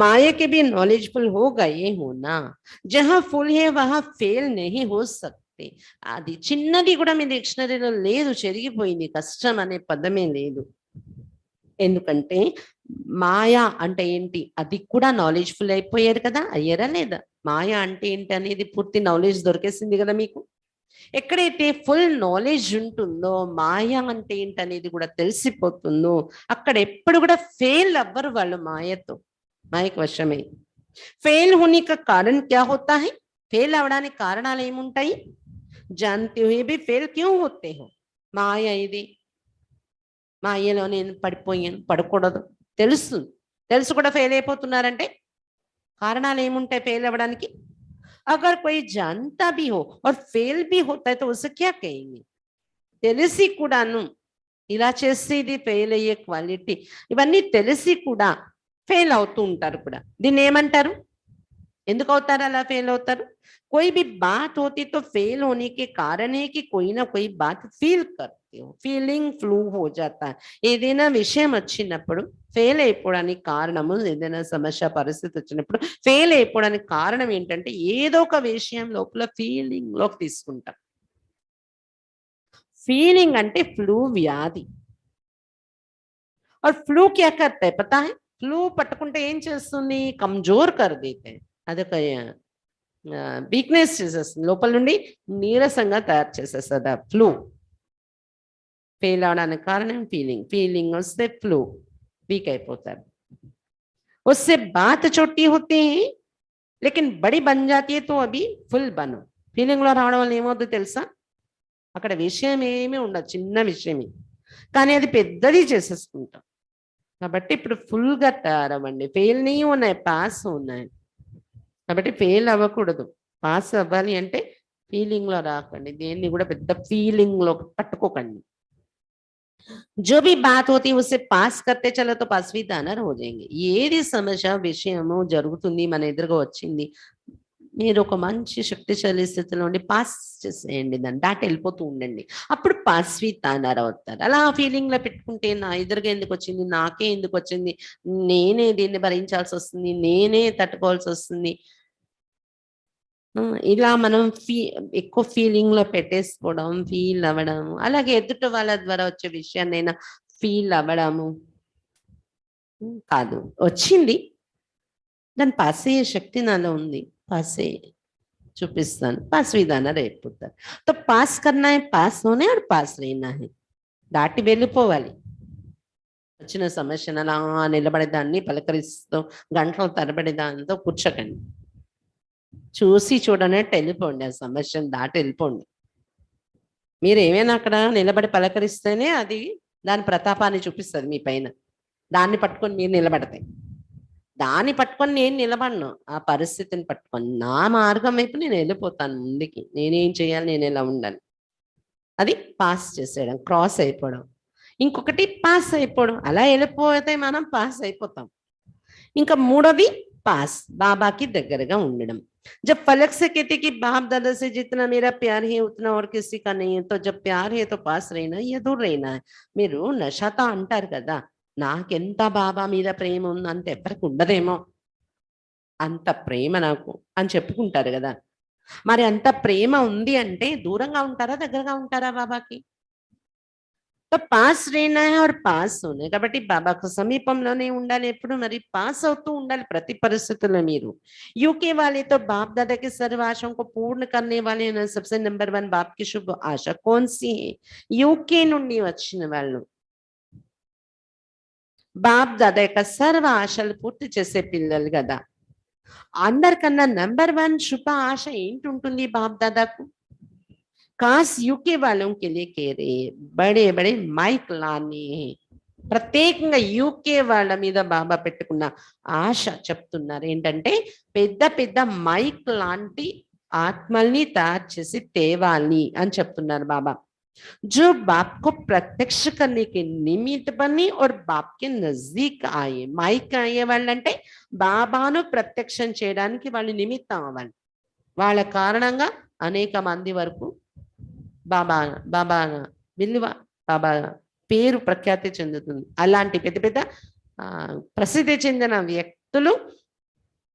A: माया के भी नॉलेजफुल हो गए हो ना, जहां फुल है वहां फेल नहीं हो सकते। అది చిన్నది కూడా మీ డిక్షనరీలో లేదు, చెరిగిపోయింది, కష్టం అనే పదమే లేదు। ఎందుకంటే మాయా అంటే ఏంటి? అది కూడా నాలెడ్జ్ఫుల్ అయిపోయారు కదా, అయ్యారా లేదా? మాయ అంటే ఏంటి అనేది పూర్తి నాలెడ్జ్ దొరికేసింది కదా మీకు. ఎక్కడైతే ఫుల్ నాలెడ్జ్ ఉంటుందో మాయ అంటే ఏంటి అనేది కూడా తెలిసిపోతుందో అక్కడ ఎప్పుడు కూడా ఫెయిల్ అవ్వరు వాళ్ళు మాయతో, మాయకు వశమే. ఫెయిల్ होने का कारण क्या होता है? ఫెయిల్ అవడానికి కారణాలు ఏముంటాయి? जानते हुए भी फेल क्यों होते हो? మాయ ఇది, మాయలో నేను పడిపోయాను, పడకూడదు తెలుసు, తెలుసు కూడా ఫెయిల్ అయిపోతున్నారంటే కారణాలు ఏముంటాయి ఫెయిల్ అవ్వడానికి? अगर कोई जानता भी हो और फेल भी होता है तो उसे क्या कहेंगे? తెలిసి కూడాను ఇలా చేస్తే ఇది ఫెయిల్ అయ్యే క్వాలిటీ, ఇవన్నీ తెలిసి కూడా ఫెయిల్ అవుతూ ఉంటారు కూడా. దీన్ని ఏమంటారు? ఎందుకు అవుతారు అలా ఫెయిల్ అవుతారు? कोई भी बात होती तो फेल होने के कारण है कि कोई ना कोई बात फील करते हो, ఫీలింగ్ ఫ్లూ हो जाता है. ఏదైనా విషయం వచ్చినప్పుడు ఫెయిల్ అయిపోవడానికి కారణము, ఏదైనా సమస్య పరిస్థితి వచ్చినప్పుడు ఫెయిల్ అయిపోవడానికి కారణం ఏంటంటే ఏదో ఒక విషయం లోపల ఫీలింగ్ లోకి తీసుకుంటాం. ఫీలింగ్ అంటే ఫ్లూ వ్యాధి. और फ्लू क्या करता है पता है? फ्लू పట్టుకుంటే ఏం చేస్తుంది? కమ్జోర్ కర్ దేతే. అదొక వీక్నెస్ చేసేస్తుంది, లోపల నుండి నీరసంగా తయారు చేసేస్తుంది ఆ ఫ్లూ. ఫెయిల్ అవడానికి కారణం ఫీలింగ్, ఫీలింగ్ వస్తే ఫ్లూ, వీక్ అయిపోతారు. उससे बात छोटी होती है लेकिन बड़ी बन जाती है तो अभी फुल बनो. ఫీలింగ్ లో రావడం వల్ల ఏమవుతుందో తెలుసా? అక్కడ విషయం ఏమీ ఉండదు, చిన్న విషయమే, కానీ అది పెద్దది చేసేసుకుంటాం. కాబట్టి ఇప్పుడు ఫుల్ గా తయారవ్వండి. ఫెయిల్ నీ ఉన్నాయి, పాస్ ఉన్నాయి. కాబట్టి ఫెయిల్ అవ్వకూడదు, పాస్ అవ్వాలి అంటే ఫీలింగ్ లో రాకండి, దేన్ని కూడా పెద్ద ఫీలింగ్ లో పట్టుకోకండి. जो भी बात होती है उसे पास करते चलो तो पास भी दानर हो जाएंगे. ఏది సమస్య విషయము జరుగుతుంది మన ఎదురుగా వచ్చింది, మీరు ఒక మంచి శక్తిశాలి స్థితిలో ఉండి పాస్ చేసేయండి, దాన్ని దాటి వెళ్ళిపోతూ ఉండండి, అప్పుడు పాస్ వి తానార్ అవుతారు. అలా ఫీలింగ్ లో పెట్టుకుంటే నా ఎదురుగా ఎందుకు వచ్చింది, నాకే ఎందుకు వచ్చింది, నేనే దీన్ని భరించాల్సి వస్తుంది, నేనే తట్టుకోవాల్సి వస్తుంది, ఇలా మనం ఎక్కువ ఫీలింగ్ లో పెట్టేసుకోవడం, ఫీల్ అవ్వడం, అలాగే ఎదుటి వాళ్ళ ద్వారా వచ్చే విషయాన్నైనా ఫీల్ అవ్వడము కాదు. వచ్చింది, దాన్ని పాస్ అయ్యే శక్తి నాలో ఉంది, పాస్ చూపిస్తాను, పాస్ విధానం రేపుతారు. తో పాస్ కర్నా హై, పాస్ హోనే और పాస్ रहना है. దాటి వెళ్ళిపోవాలి. వచ్చిన సమస్యను అలా నిలబడే దాన్ని పలకరిస్తూ గంటల తరబడి దాంతో కూర్చోకండి. చూసి చూడనట్టు వెళ్ళిపోండి, ఆ సమస్యను దాటి వెళ్ళిపోండి. మీరు ఏమైనా అక్కడ నిలబడి పలకరిస్తేనే అది దాని ప్రతాపాన్ని చూపిస్తుంది మీ పైన. దాన్ని పట్టుకొని మీరు నిలబడతాయి, దాన్ని పట్టుకొని నేను నిలబడను, ఆ పరిస్థితిని పట్టుకొని నా మార్గం వైపు నేను వెళ్ళిపోతాను ముందుకి. నేనేం చేయాలి, నేను ఎలా ఉండాలి, అది పాస్ చేసేయడం, క్రాస్ అయిపోవడం. ఇంకొకటి పాస్ అయిపోవడం, అలా వెళ్ళిపోతే మనం పాస్ అయిపోతాం. ఇంకా మూడోది పాస్, బాబాకి దగ్గరగా ఉండడం. जब फलक से कहते कि बाप दादा से जितना मेरा प्यार है उतना और किसी का नहीं है, तो जब प्यार है तो पास रहना है या दूर रहना है. మీరు నషాతో అంటారు కదా, నాకెంత బాబా మీద ప్రేమ ఉంది అంత ఎవరికి ఉండదేమో, అంత ప్రేమ నాకు అని చెప్పుకుంటారు కదా. మరి అంత ప్రేమ ఉంది అంటే దూరంగా ఉంటారా, దగ్గరగా ఉంటారా బాబాకి? तो పాస్ रहना है और పాస్ होना है. కాబట్టి బాబాకు సమీపంలోనే ఉండాలి ఎప్పుడు, మరి పాస్ అవుతూ ఉండాలి ప్రతి పరిస్థితుల్లో. మీరు यूके वाले तो बाप दादा के सर्व आशाओं को पूर्ण करने वाले हैं. सबसे नंबर 1 बाप की शुभ आशा कौन सी है? यूके నుండి వచ్చిన వాళ్ళు బాప్ దాదా యొక్క సర్వ ఆశలు పూర్తి చేసే పిల్లలు కదా. అందరికన్నా నంబర్ 1 శుభ ఆశ ఏంటి ఉంటుంది బాప్ దాదాకు? काश यूके वालों के लिए कह रहे बड़े बड़े माइक लाने हैं. ప్రత్యేకంగా యూకే వాళ్ళ మీద బాబా పెట్టుకున్న ఆశ చెప్తున్నారు ఏంటంటే, పెద్ద పెద్ద మైక్ లాంటి ఆత్మల్ని తయారు చేసి తేవాలి అని చెప్తున్నారు బాబా. जो बाप को प्रत्यक्ष करने के निमित्त बने और बाप के नजदीक आए. మైక్ అయ్యే వాళ్ళంటే బాబాను ప్రత్యక్షం చేయడానికి వాళ్ళు నిమిత్తం అవ్వాలి. వాళ్ళ కారణంగా అనేక మంది వరకు బాబా బాబా విలువ, బాబా పేరు ప్రఖ్యాతి చెందుతుంది. అలాంటి పెద్ద పెద్ద ప్రసిద్ధి చెందిన వ్యక్తులు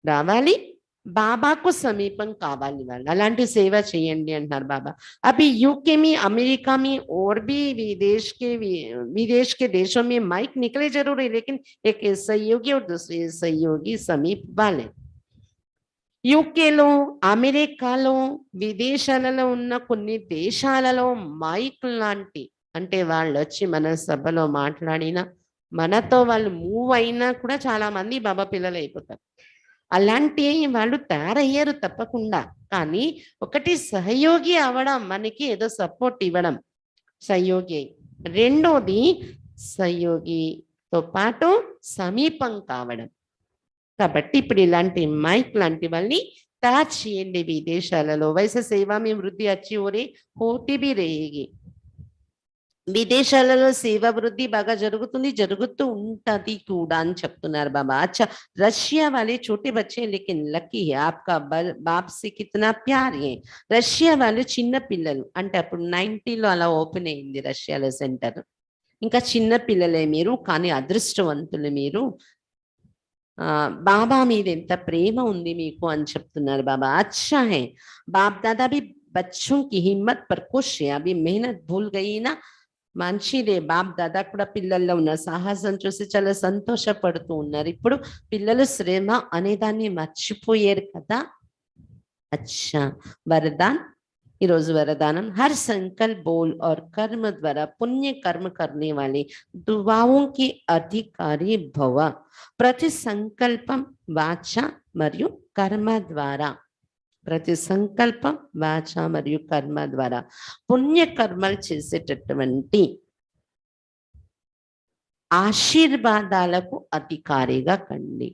A: రావాలి, బాబాకు సమీపం కావాలి వాళ్ళు. అలాంటి సేవ చేయండి అంటున్నారు బాబా. अभी यूके में, अमेरिका में और भी विदेश के देशों में माइक निकले जरूर है, लेकिन एक सहयोगी और दूसरे सहयोगी समीप वाले. యూకేలో, అమెరికాలో, విదేశాలలో ఉన్న కొన్ని దేశాలలో మైక్ లాంటి, అంటే వాళ్ళొచ్చి మన సభలో మాట్లాడినా, మనతో వాళ్ళు మూవ్ అయినా కూడా చాలా మంది బాబా పిల్లలు అయిపోతారు. అలాంటి వాళ్ళు తయారయ్యారు తప్పకుండా. కానీ ఒకటి సహయోగి అవ్వడం, మనకి ఏదో సపోర్ట్ ఇవ్వడం సహయోగి. రెండోది సహయోగితో పాటు సమీపం కావడం. కాబట్టి ఇప్పుడు ఇలాంటి మైక్ లాంటి వాళ్ళని తయారు చేయండి విదేశాలలో. వయసు సేవా మీ వృద్ధి అచ్చి ఓరే హోతి బి రేగి. విదేశాలలో సేవ వృద్ధి బాగా జరుగుతూ ఉంటది కూడా అని చెప్తున్నారు బాబా. అచ్చా, రష్యా వాళ్ళే छोटे बच्चे लेकिन लकी है आपका बाप से कितना प्यार है. రష్యా వాళ్ళు చిన్న పిల్లలు, అంటే అప్పుడు 90లో అలా ఓపెన్ అయింది రష్యాలో సెంటర్. ఇంకా చిన్న పిల్లలే మీరు, కానీ అదృష్టవంతులు మీరు. బాబా మీద ఎంత ప్రేమ ఉంది మీకు అని చెప్తున్నారు బాబా. अच्छा है बाप दादा भी बच्चों की हिम्मत पर खुश है. अभी मेहनत भूल गई ना. మంచిదే, బాప్ దాదా కూడా పిల్లల్లో ఉన్న సాహసం చూసి చాలా సంతోషపడుతూ ఉన్నారు. ఇప్పుడు పిల్లలు శ్రమ అనేదాన్ని మర్చిపోయారు కదా. అచ్చా, వరదాన్. ఈరోజు వరదానం, हर संकल्प बोल और कर्म द्वारा पुण्य कर्म करने वाले दुआओं की अधिकारी भव. ప్రతి సంకల్పం వాచ మరియు కర్మ ద్వారా, ప్రతి సంకల్పం వాచ మరియు కర్మ ద్వారా పుణ్యకర్మలు చేసేటటువంటి ఆశీర్వాదాలకు అధికారిగా కండి.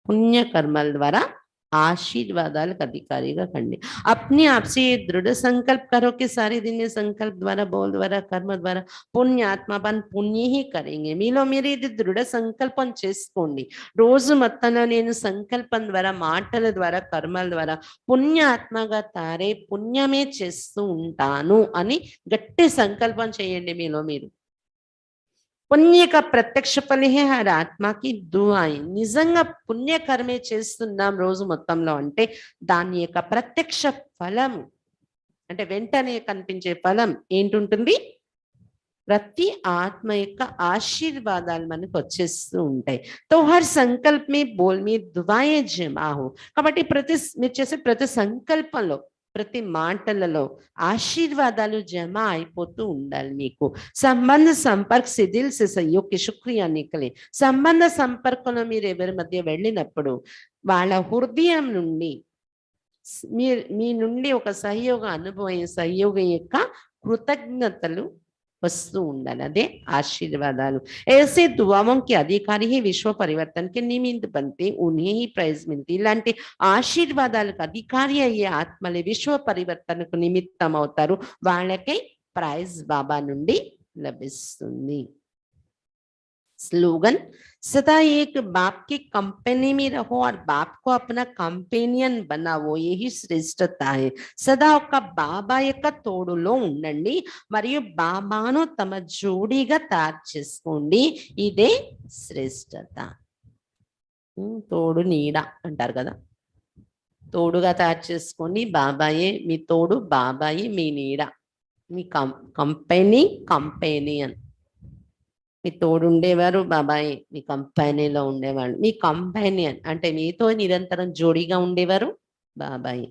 A: పుణ్యకర్మల ద్వారా ఆశీర్వాదాలకు అధికారిగా కండి. अपने आप से ये दृढ़ संकल्प करो कि सारे दिन में संकल्प द्वारा, बोल द्वारा, कर्म द्वारा పుణ్య ఆత్మపన్ పుణ్య హి కరేంగే. మీలో మీరు ఇది దృఢ సంకల్పం చేసుకోండి. రోజు మొత్తంలో నేను సంకల్పం ద్వారా, మాటల ద్వారా, కర్మల ద్వారా పుణ్య ఆత్మగా తారే పుణ్యమే చేస్తూ ఉంటాను అని గట్టి సంకల్పం చేయండి మీలో మీరు. పుణ్య का ప్రత్యక్ష ఫలి హే హర్ ఆత్మకి దుఆయి. నిజంగా పుణ్యకర్మే చేస్తున్నాం రోజు మొత్తంలో అంటే దాని యొక్క ప్రత్యక్ష ఫలం, అంటే వెంటనే కనిపించే ఫలం ఏంటుంటుంది? ప్రతి ఆత్మ యొక్క ఆశీర్వాదాలు మనకు వచ్చేస్తూ ఉంటాయి. తో హర్ సంకల్ప్ మీ బోల్ మీ దువాయే జమా హో. కాబట్టి మీరు చేసే ప్రతి సంకల్పంలో, ప్రతి మాటలలో ఆశీర్వాదాలు జమ అయిపోతూ ఉండాలి మీకు. సంబంధ సంపర్క్ से दिल से सहयोग के शुक्रिया निकले. సంబంధ సంపర్కంలో మీరు ఎవరి మధ్య వెళ్ళినప్పుడు వాళ్ళ హృదయం నుండి మీ నుండి ఒక సహయోగ అనుభవం, సహయోగం యొక్క కృతజ్ఞతలు వస్తూ ఉండాలి. అదే ఆశీర్వాదాలు. ऐसे दुआओं के अधिकारी ही विश्व परिवर्तन के निमित्त बनते, उन्हें ही प्राइज मिलती. ఇలాంటి ఆశీర్వాదాలకు అధికారి అయ్యే ఆత్మలే విశ్వ పరివర్తనకు నిమిత్తం అవుతారు. వాళ్ళకే ప్రైజ్ బాబా నుండి లభిస్తుంది. स्लोगन, सदा एक बाप की कंपनी में रहो और बाप को अपना कंपेनियन बनाओ, यही శ్రేష్టత है. సదా ఒక బాబా యొక్క తోడులో ఉండండి మరియు బాబాను తమ జోడిగా తయారు చేసుకోండి. ఇదే శ్రేష్టత. తోడు నీడ అంటారు కదా, తోడుగా తయారు చేసుకోండి. బాబాయే మీ తోడు, బాబాయే మీ నీడ, మీ కంపెనీయన్. మీ తోడు ఉండేవారు బాబాయ్, మీ కంపెనీలో ఉండేవాళ్ళు. మీ కంపెనియన్ అంటే మీతో నిరంతరం జోడీగా ఉండేవారు బాబాయ్.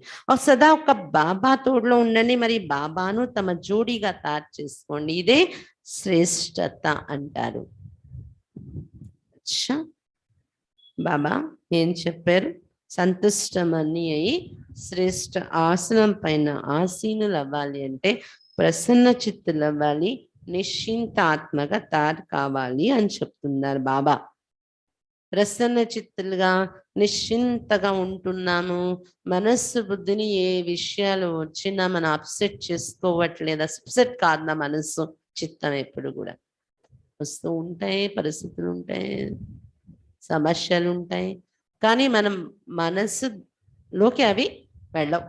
A: సదా ఒక బాబా తోడులో ఉండండి, మరి బాబాను తమ జోడీగా తయారు చేసుకోండి. ఇదే శ్రేష్టత అంటారు. బాబా ఏం చెప్పారు? సంతుష్టమని అయి శ్రేష్ట ఆసనం పైన ఆసీనులు అవ్వాలి అంటే ప్రసన్న చిత్తులు అవ్వాలి, నిశ్చింతాత్మగా తయారు కావాలి అని చెప్తున్నారు బాబా. ప్రసన్న చిత్తులుగా నిశ్చింతగా ఉంటున్నాము. మనస్సు బుద్ధిని ఏ విషయాలు వచ్చినా మనం అప్సెట్ చేసుకోవట్లేదు. అప్సెట్ కాదు నా మనస్సు, చిత్తం ఎప్పుడు కూడా వస్తూ ఉంటాయి, పరిస్థితులు ఉంటాయి, సమస్యలు ఉంటాయి, కానీ మనం మనస్సులోకి అవి వెళ్ళవు.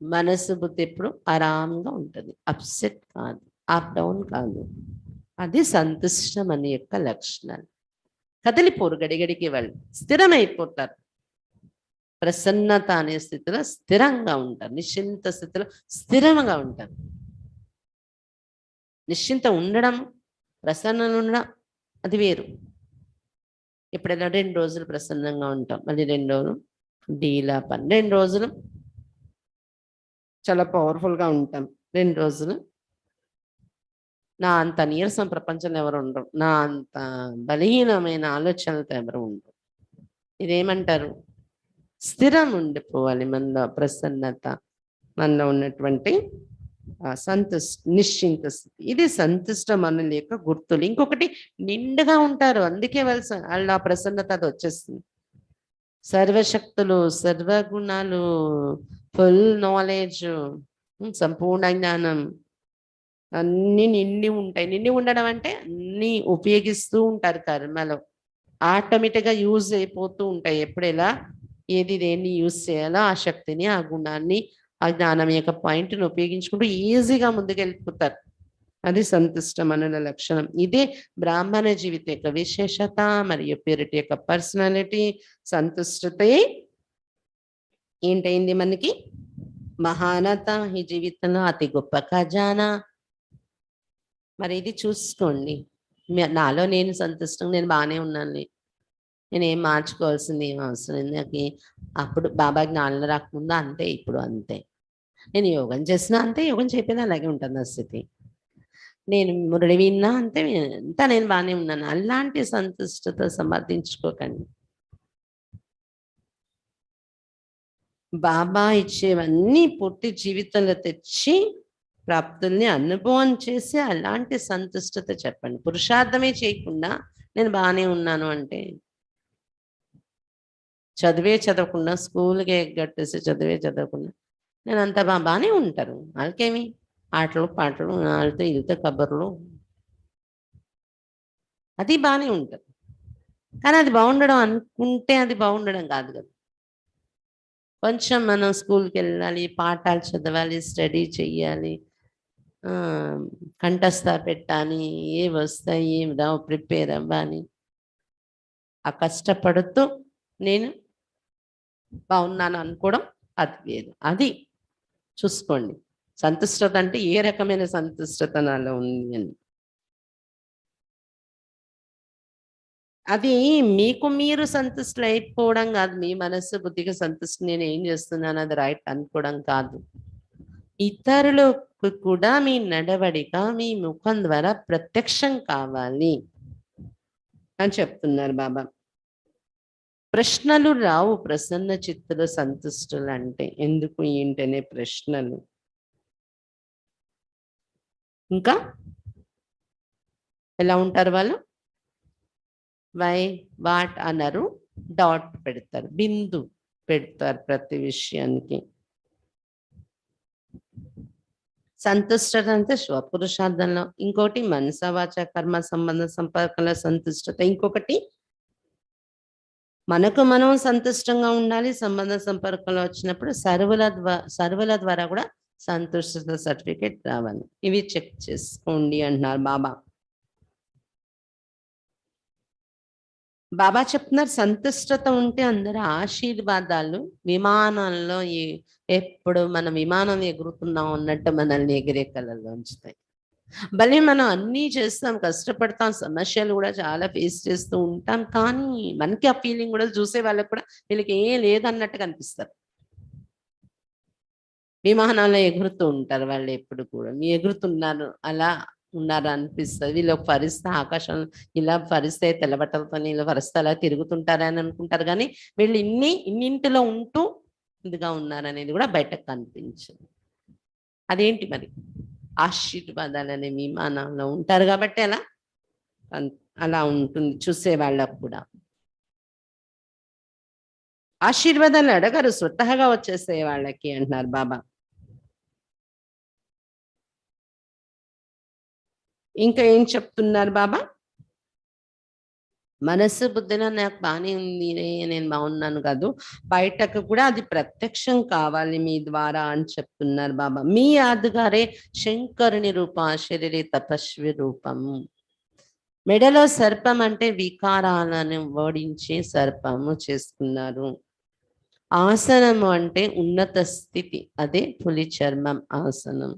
A: మనసు బుద్ధి ఎప్పుడు ఆరాంగా ఉంటుంది, అప్సెట్ కాదు, అప్ డౌన్ కాదు. అది సంతుష్టం అనే యొక్క లక్షణాలు. కదిలిపోరు, గడిగడికి వాళ్ళు స్థిరమైపోతారు. ప్రసన్నత అనే స్థితిలో స్థిరంగా ఉంటారు, నిశ్చింత స్థితిలో స్థిరంగా ఉంటారు. నిశ్చింత ఉండడం, ప్రసన్నంగా ఉండడం అది వేరు. ఎప్పుడైనా 2 రోజులు ప్రసన్నంగా ఉంటాం, మళ్ళీ 2 రోజులు డీలాపన్ 2 రోజులు చాలా పవర్ఫుల్గా ఉంటాం. 2 రోజులు నా అంత నీరసం ప్రపంచంలో ఎవరు ఉండరు. నా అంత బలహీనమైన ఆలోచనలతో ఎవరు ఉండరు. ఇదేమంటారు? స్థిరం ఉండిపోవాలి మనలో ప్రసన్నత, మనలో ఉన్నటువంటి నిశ్చింత స్థితి. ఇది సంతుష్ట మనుల యొక్క గుర్తులు. ఇంకొకటి నిండుగా ఉంటారు, అందుకే వాళ్ళ ప్రసన్నత అది వచ్చేస్తుంది. సర్వశక్తులు, సర్వగుణాలు, ఫుల్ నాలెడ్జ్, సంపూర్ణ జ్ఞానం అన్ని నిండి ఉంటాయి. నిండి ఉండడం అంటే అన్ని ఉపయోగిస్తూ ఉంటారు కర్మలో. ఆటోమేటిక్గా యూజ్ అయిపోతూ ఉంటాయి. ఎప్పుడు ఎలా ఏది దేన్ని యూజ్ చేయాలో ఆ శక్తిని, ఆ గుణాన్ని, ఆ జ్ఞానం యొక్క పాయింట్ని ఉపయోగించుకుంటూ ఈజీగా ముందుకెళ్ళిపోతారు. అది సంతుష్ట మనుల లక్షణం. ఇదే బ్రాహ్మణ జీవిత యొక్క విశేషత మరియు ప్యూరిటీ యొక్క పర్సనాలిటీ. సంతుష్టతే ఏంటైంది మనకి? మహానత. ఈ జీవితంలో అతి గొప్ప ఖజానా. మరి ఇది చూసుకోండి. నాలో నేను సంతుష్టంగా నేను బాగానే ఉన్నాను, నేనేం మార్చుకోవాల్సింది ఏం అవసరం నాకు. అప్పుడు బాబా జ్ఞానం రాకముందు అంతే, ఇప్పుడు అంతే. నేను యోగం చేసినా అంతే, యోగం చెప్పేది అలాగే ఉంటుంది నా స్థితి. నేను మురళి విన్నా అంతే, అంతా నేను బాగానే ఉన్నాను. అలాంటి సంతుష్టత సమర్థించుకోకండి. బాబా ఇచ్చేవన్నీ పూర్తి జీవితంలో తెచ్చి ప్రాప్తుల్ని అనుభవం చేసి అలాంటి సంతుష్టత చెప్పండి. పురుషార్థమే చేయకుండా నేను బాగానే ఉన్నాను అంటే, చదవకుండా స్కూల్కి ఎగ్గట్టేసి చదవకుండా నేను అంతా బాగానే ఉంటారు. వాళ్ళకేమి ఆటలు పాటలు, వాళ్ళతో వీళ్ళతో కబుర్లు, అది బాగానే ఉంటుంది. కానీ అది బాగుండడం అనుకుంటే అది బాగుండడం కాదు కదా. కొంచెం మనం స్కూల్కి వెళ్ళాలి, పాఠాలు చదవాలి, స్టడీ చెయ్యాలి, కంఠస్థ పెట్టాలి, ఏం వస్తాయి ఏం రావు ప్రిపేర్ అవ్వాలి. ఆ కష్టపడుతూ నేను బాగున్నాను అనుకోవడం అది వేరు. అది చూసుకోండి. సంతుష్టత అంటే ఏ రకమైన సంతుష్టత నాలో ఉంది అని. అది మీకు మీరు సంతుష్టులు అయిపోవడం కాదు. మీ మనస్సు బుద్ధిగా సంతుష్టి నేను ఏం చేస్తున్నాను అది రైట్ అనుకోవడం కాదు. ఇతరులకు కూడా మీ నడవడిక మీ ముఖం ద్వారా ప్రత్యక్షం కావాలి అని చెప్తున్నారు బాబా. ప్రశ్నలు రావు ప్రసన్న చిత్తులు సంతుష్టులు అంటే. ఎందుకు ఏంటనే ప్రశ్నలు. ఇంకా ఎలా ఉంటారు వాళ్ళు? వై వాట్ అన్నారు, డాట్ పెడతారు, బిందు పెడతారు ప్రతి విషయానికి. సంతుష్టత అంటే స్వపురుషార్థంలో. ఇంకోటి మనస వాచ కర్మ సంబంధ సంపర్కంలో సంతుష్టత. ఇంకొకటి మనకు మనం సంతుష్టంగా ఉండాలి. సంబంధ సంపర్కంలో వచ్చినప్పుడు సర్వుల ద్వారా కూడా సంతుష్టత సర్టిఫికేట్ రావాలి. ఇవి చెక్ చేసుకోండి అంటున్నారు బాబా. బాబా చెప్తున్నారు సంతుష్టత ఉంటే అందరూ ఆశీర్వాదాలు విమానంలో ఎప్పుడు మనం విమానం ఎగురుతున్నాం అన్నట్టు మనల్ని ఎగిరే కళల్లో ఉంచుతాయి. భలే మనం అన్నీ చేస్తాం, కష్టపడతాం, సమస్యలు కూడా చాలా ఫేస్ చేస్తూ ఉంటాం. కానీ మనకి ఆ ఫీలింగ్ కూడా చూసే వాళ్ళకి కూడా వీళ్ళకి ఏం లేదన్నట్టుగా అనిపిస్తారు. విమానంలో ఎగురుతూ ఉంటారు వాళ్ళు ఎప్పుడు కూడా. మీ ఎగురుతున్నారు అలా ఉన్నారు అనిపిస్తుంది. వీళ్ళు ఒక పరిస్థితి ఆకాశం ఇలా పరిస్థితి తెల్లబట్టలతో ఇలా పరిస్థితి అలా తిరుగుతుంటారని అనుకుంటారు. కానీ వీళ్ళు ఇన్నింటిలో ఉంటూ ఇదిగా ఉన్నారనేది కూడా బయటకు కనిపించదు. అదేంటి మరి? ఆశీర్వాదాలు అనే విమానంలో ఉంటారు కాబట్టి అలా ఉంటుంది చూసే వాళ్ళకు కూడా. ఆశీర్వాదాలు అడగరు, స్వతహాగా వచ్చేసే వాళ్ళకి అంటున్నారు బాబా. ఇంకా ఏం చెప్తున్నారు బాబా? మనస్సు బుద్ధిలో నాకు బాగానే ఉంది, నేను బాగున్నాను కాదు, బయటకు కూడా అది ప్రత్యక్షం కావాలి మీ ద్వారా అని చెప్తున్నారు బాబా. మీ యాదుగారే శంకరుని రూప శరీరే తపస్వి రూపము. మెడలో సర్పం అంటే వికారాలను ఓడించే సర్పము చేసుకున్నారు. ఆసనము అంటే ఉన్నత స్థితి, అదే పులి చర్మం ఆసనం.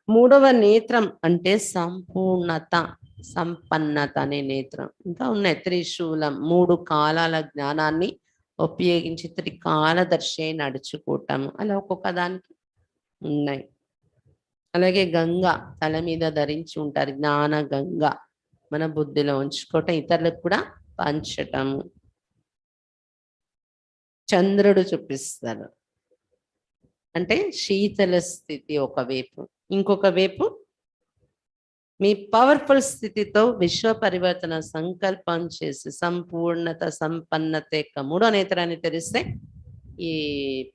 A: మూడవ నేత్రం అంటే సంపూర్ణత, సంపన్నత అనే నేత్రం. ఇంకా ఉన్నాయి త్రిశూలం, 3 కాలాల జ్ఞానాన్ని ఉపయోగించి త్రికాలదర్శి అయి నడుచుకోవటము అలా ఒక్కొక్క దానికి ఉన్నాయి. అలాగే గంగ తల మీద ధరించి ఉంటారు, జ్ఞాన గంగ మన బుద్ధిలో ఉంచుకోవటం, ఇతరులకు కూడా పంచటము. చంద్రుడు చూపిస్తారు, అంటే శీతల స్థితి ఒకవైపు, ఇంకొక వైపు మీ పవర్ఫుల్ స్థితితో విశ్వ పరివర్తన సంకల్పం చేసి సంపూర్ణత సంపన్నత యొక్క మూడో నేత్రాన్ని తెరిస్తే ఈ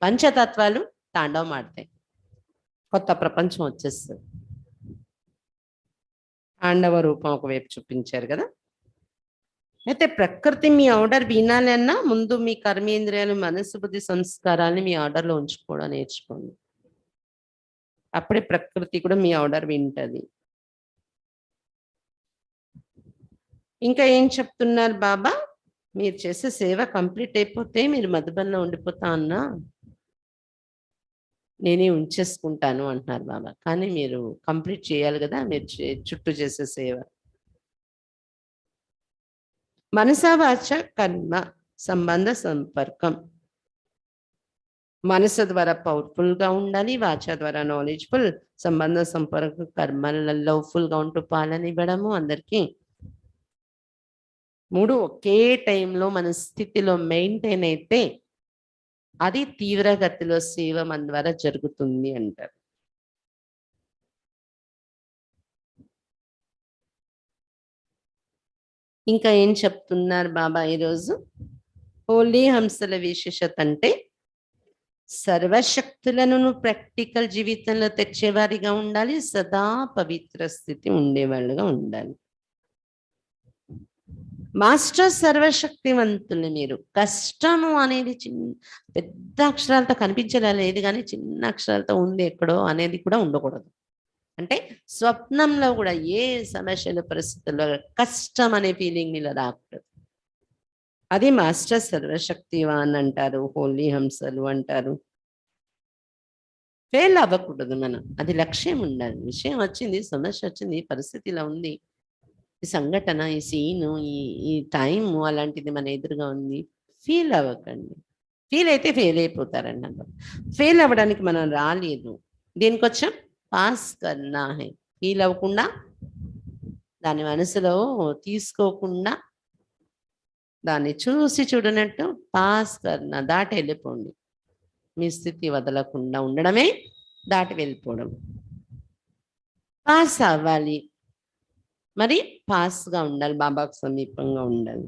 A: పంచతత్వాలు తాండవం ఆడతాయి, కొత్త ప్రపంచం వచ్చేస్తుంది. తాండవ రూపం ఒకవైపు చూపించారు కదా. అయితే ప్రకృతి మీ ఆర్డర్ వినాలి అన్నా ముందు మీ కర్మేంద్రియాలు మనసు బుద్ధి సంస్కారాన్ని మీ ఆర్డర్లో ఉంచుకోవడం నేర్చుకోండి. అప్పుడే ప్రకృతి కూడా మీ ఆర్డర్ వింటది. ఇంకా ఏం చెప్తున్నారు బాబా, మీరు చేసే సేవ కంప్లీట్ అయిపోతే మీరు మధుబన్లో ఉండిపోతా అన్నా నేనే ఉంచేసుకుంటాను అంటున్నారు బాబా. కానీ మీరు కంప్లీట్ చేయాలి కదా, మీరు చుట్టూ చేసే సేవ. మనసా వాచ కర్మ సంబంధ సంపర్కం. మనసు ద్వారా పవర్ఫుల్ గా ఉండాలి, వాచ ద్వారా నాలెడ్జ్ఫుల్, సంబంధ సంపర్క కర్మలలో ఫుల్ గా ఉంటూ పాలనివ్వడము అందరికీ. మూడు ఒకే టైంలో మన స్థితిలో మెయింటైన్ అయితే అది తీవ్రగతిలో సేవ మన ద్వారా జరుగుతుంది అంటారు. ఇంకా ఏం చెప్తున్నారు బాబా ఈరోజు, హోలీ హంసల విశేషత అంటే సర్వశక్తులను ప్రాక్టికల్ జీవితంలో తెచ్చేవారిగా ఉండాలి, సదా పవిత్ర స్థితి ఉండేవాళ్ళుగా ఉండాలి. మాస్టర్ సర్వశక్తివంతులు మీరు. కష్టము అనేది పెద్ద అక్షరాలతో కనిపించేలా లేదు, కానీ చిన్న అక్షరాలతో ఉంది ఎక్కడో అనేది కూడా ఉండకూడదు. అంటే స్వప్నంలో కూడా ఏ సమస్యలు పరిస్థితుల్లో కష్టం అనే ఫీలింగ్ మీద రాకూడదు. అది మాస్టర్ సర్వశక్తివాన్ అంటారు, హోలీ హంసలు అంటారు. ఫెయిల్ అవ్వకూడదు మనం, అది లక్ష్యం ఉండాలి. విషయం వచ్చింది, సమస్య వచ్చింది, పరిస్థితిలో ఉంది, ఈ సంఘటన, ఈ సీను, ఈ టైము అలాంటిది మన ఎదురుగా ఉంది, ఫీల్ అవ్వకండి. ఫీల్ అయితే ఫెయిల్ అయిపోతారండి అన్నారు. ఫెయిల్ అవ్వడానికి మనం రాలేదు, దేనికి వచ్చాం, పాస్ కర్నా హై. ఫీల్ అవ్వకుండా, దాని మనసులో తీసుకోకుండా, దాన్ని చూసి చూడనట్టు పాస్ కర్నా, దాటి వెళ్ళిపోండి. మీ స్థితి వదలకుండా ఉండడమే దాటి వెళ్ళిపోవడం. పాస్ అవ్వాలి, మరి పాస్గా ఉండాలి, బాబాకు సమీపంగా ఉండాలి.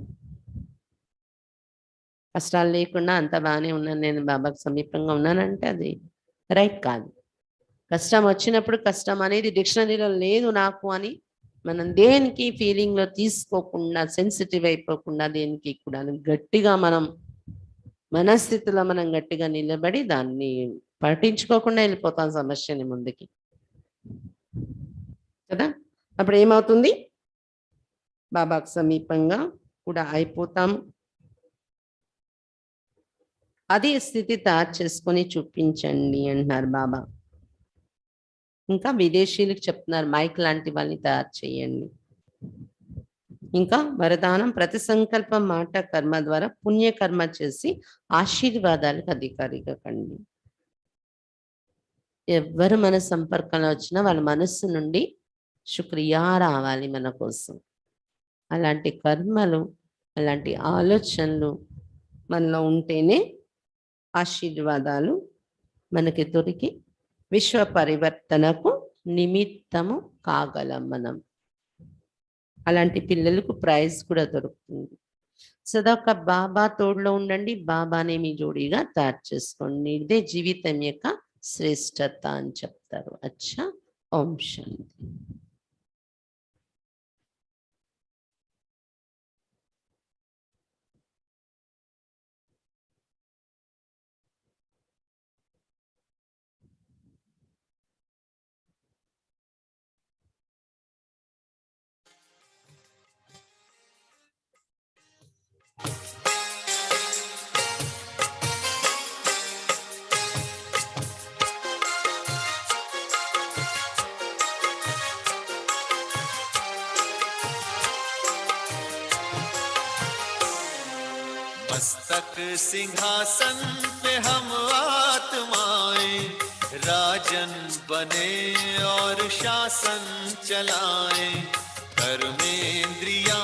A: కష్టాలు లేకుండా అంత బాగానే ఉన్నాను, నేను బాబాకు సమీపంగా ఉన్నానంటే అది రైట్ కాదు. కష్టం వచ్చినప్పుడు కష్టం అనేది డిక్షనరీలో లేదు నాకు అని మనం దేనికి ఫీలింగ్లో తీసుకోకుండా, సెన్సిటివ్ అయిపోకుండా, దేనికి కూడా గట్టిగా మనం మనస్థితిలో మనం గట్టిగా నిలబడి దాన్ని పట్టించుకోకుండా వెళ్ళిపోతాం సమస్యని ముందుకి కదా. అప్పుడు ఏమవుతుంది, బాబాకు సమీపంగా కూడా అయిపోతాం. అది స్థితి తయారు చేసుకొని చూపించండి అంటున్నారు బాబా. ఇంకా విదేశీయులకు చెప్తున్నారు, మైక్ లాంటి వాళ్ళని తయారు చేయండి. ఇంకా వరదానం, ప్రతి సంకల్పం మాట కర్మ ద్వారా పుణ్యకర్మ చేసి ఆశీర్వాదాలకు అధికారిగా కండి. ఎవ్వరు మన సంపర్కంలో వచ్చినా వాళ్ళ మనస్సు నుండి శుక్రియా రావాలి మన కోసం. అలాంటి కర్మలు, అలాంటి ఆలోచనలు మనలో ఉంటేనే ఆశీర్వాదాలు మనకి దొరికి విశ్వ పరివర్తనకు నిమిత్తము కాగలం మనం. అలాంటి పిల్లలకు ప్రైజ్ కూడా దొరుకుతుంది. సదా ఒక బాబా తోడులో ఉండండి, బాబానే మీ జోడీగా తయారు చేసుకోండి. ఇదే జీవితం యొక్క శ్రేష్టత అని చెప్తారు. అచ్చా, ఓం శాంతి.
B: सिंहासन पे हम आत्माएं राजन बने और शासन चलाएं। कर्मेंद्रियां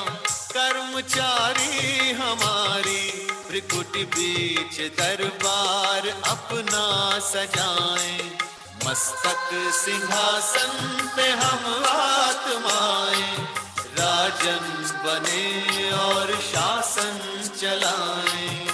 B: कर्मचारी हमारी त्रिकुट बीच दरबार अपना सजाएं। मस्तक सिंहासन पे हम आत्माएं राजन बने और शासन चलाएं।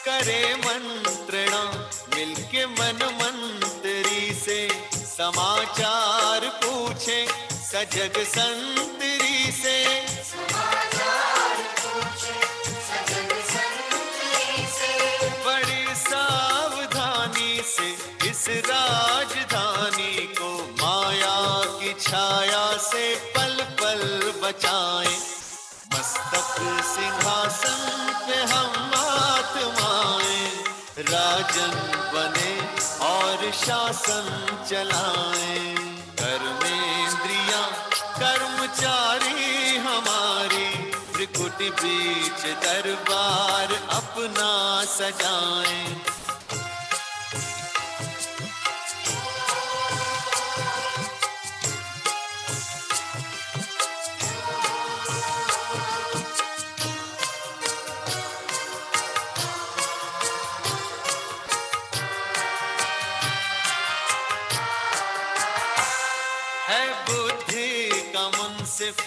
B: करे मंत्रणा मिलके मन मंत्री से समाचार पूछे सजग संतरी से। बड़ी सावधानी से इस राजधानी को माया की छाया से पल पल बचाएं। मस्तक सिंहासन पे हम आत्माएं राजन बने और शासन चलाएं। कर्मेंद्रियां कर्मचारी हमारी त्रिकुट बीच दरबार अपना सजाएं। है बुद्धि का मुंसिफ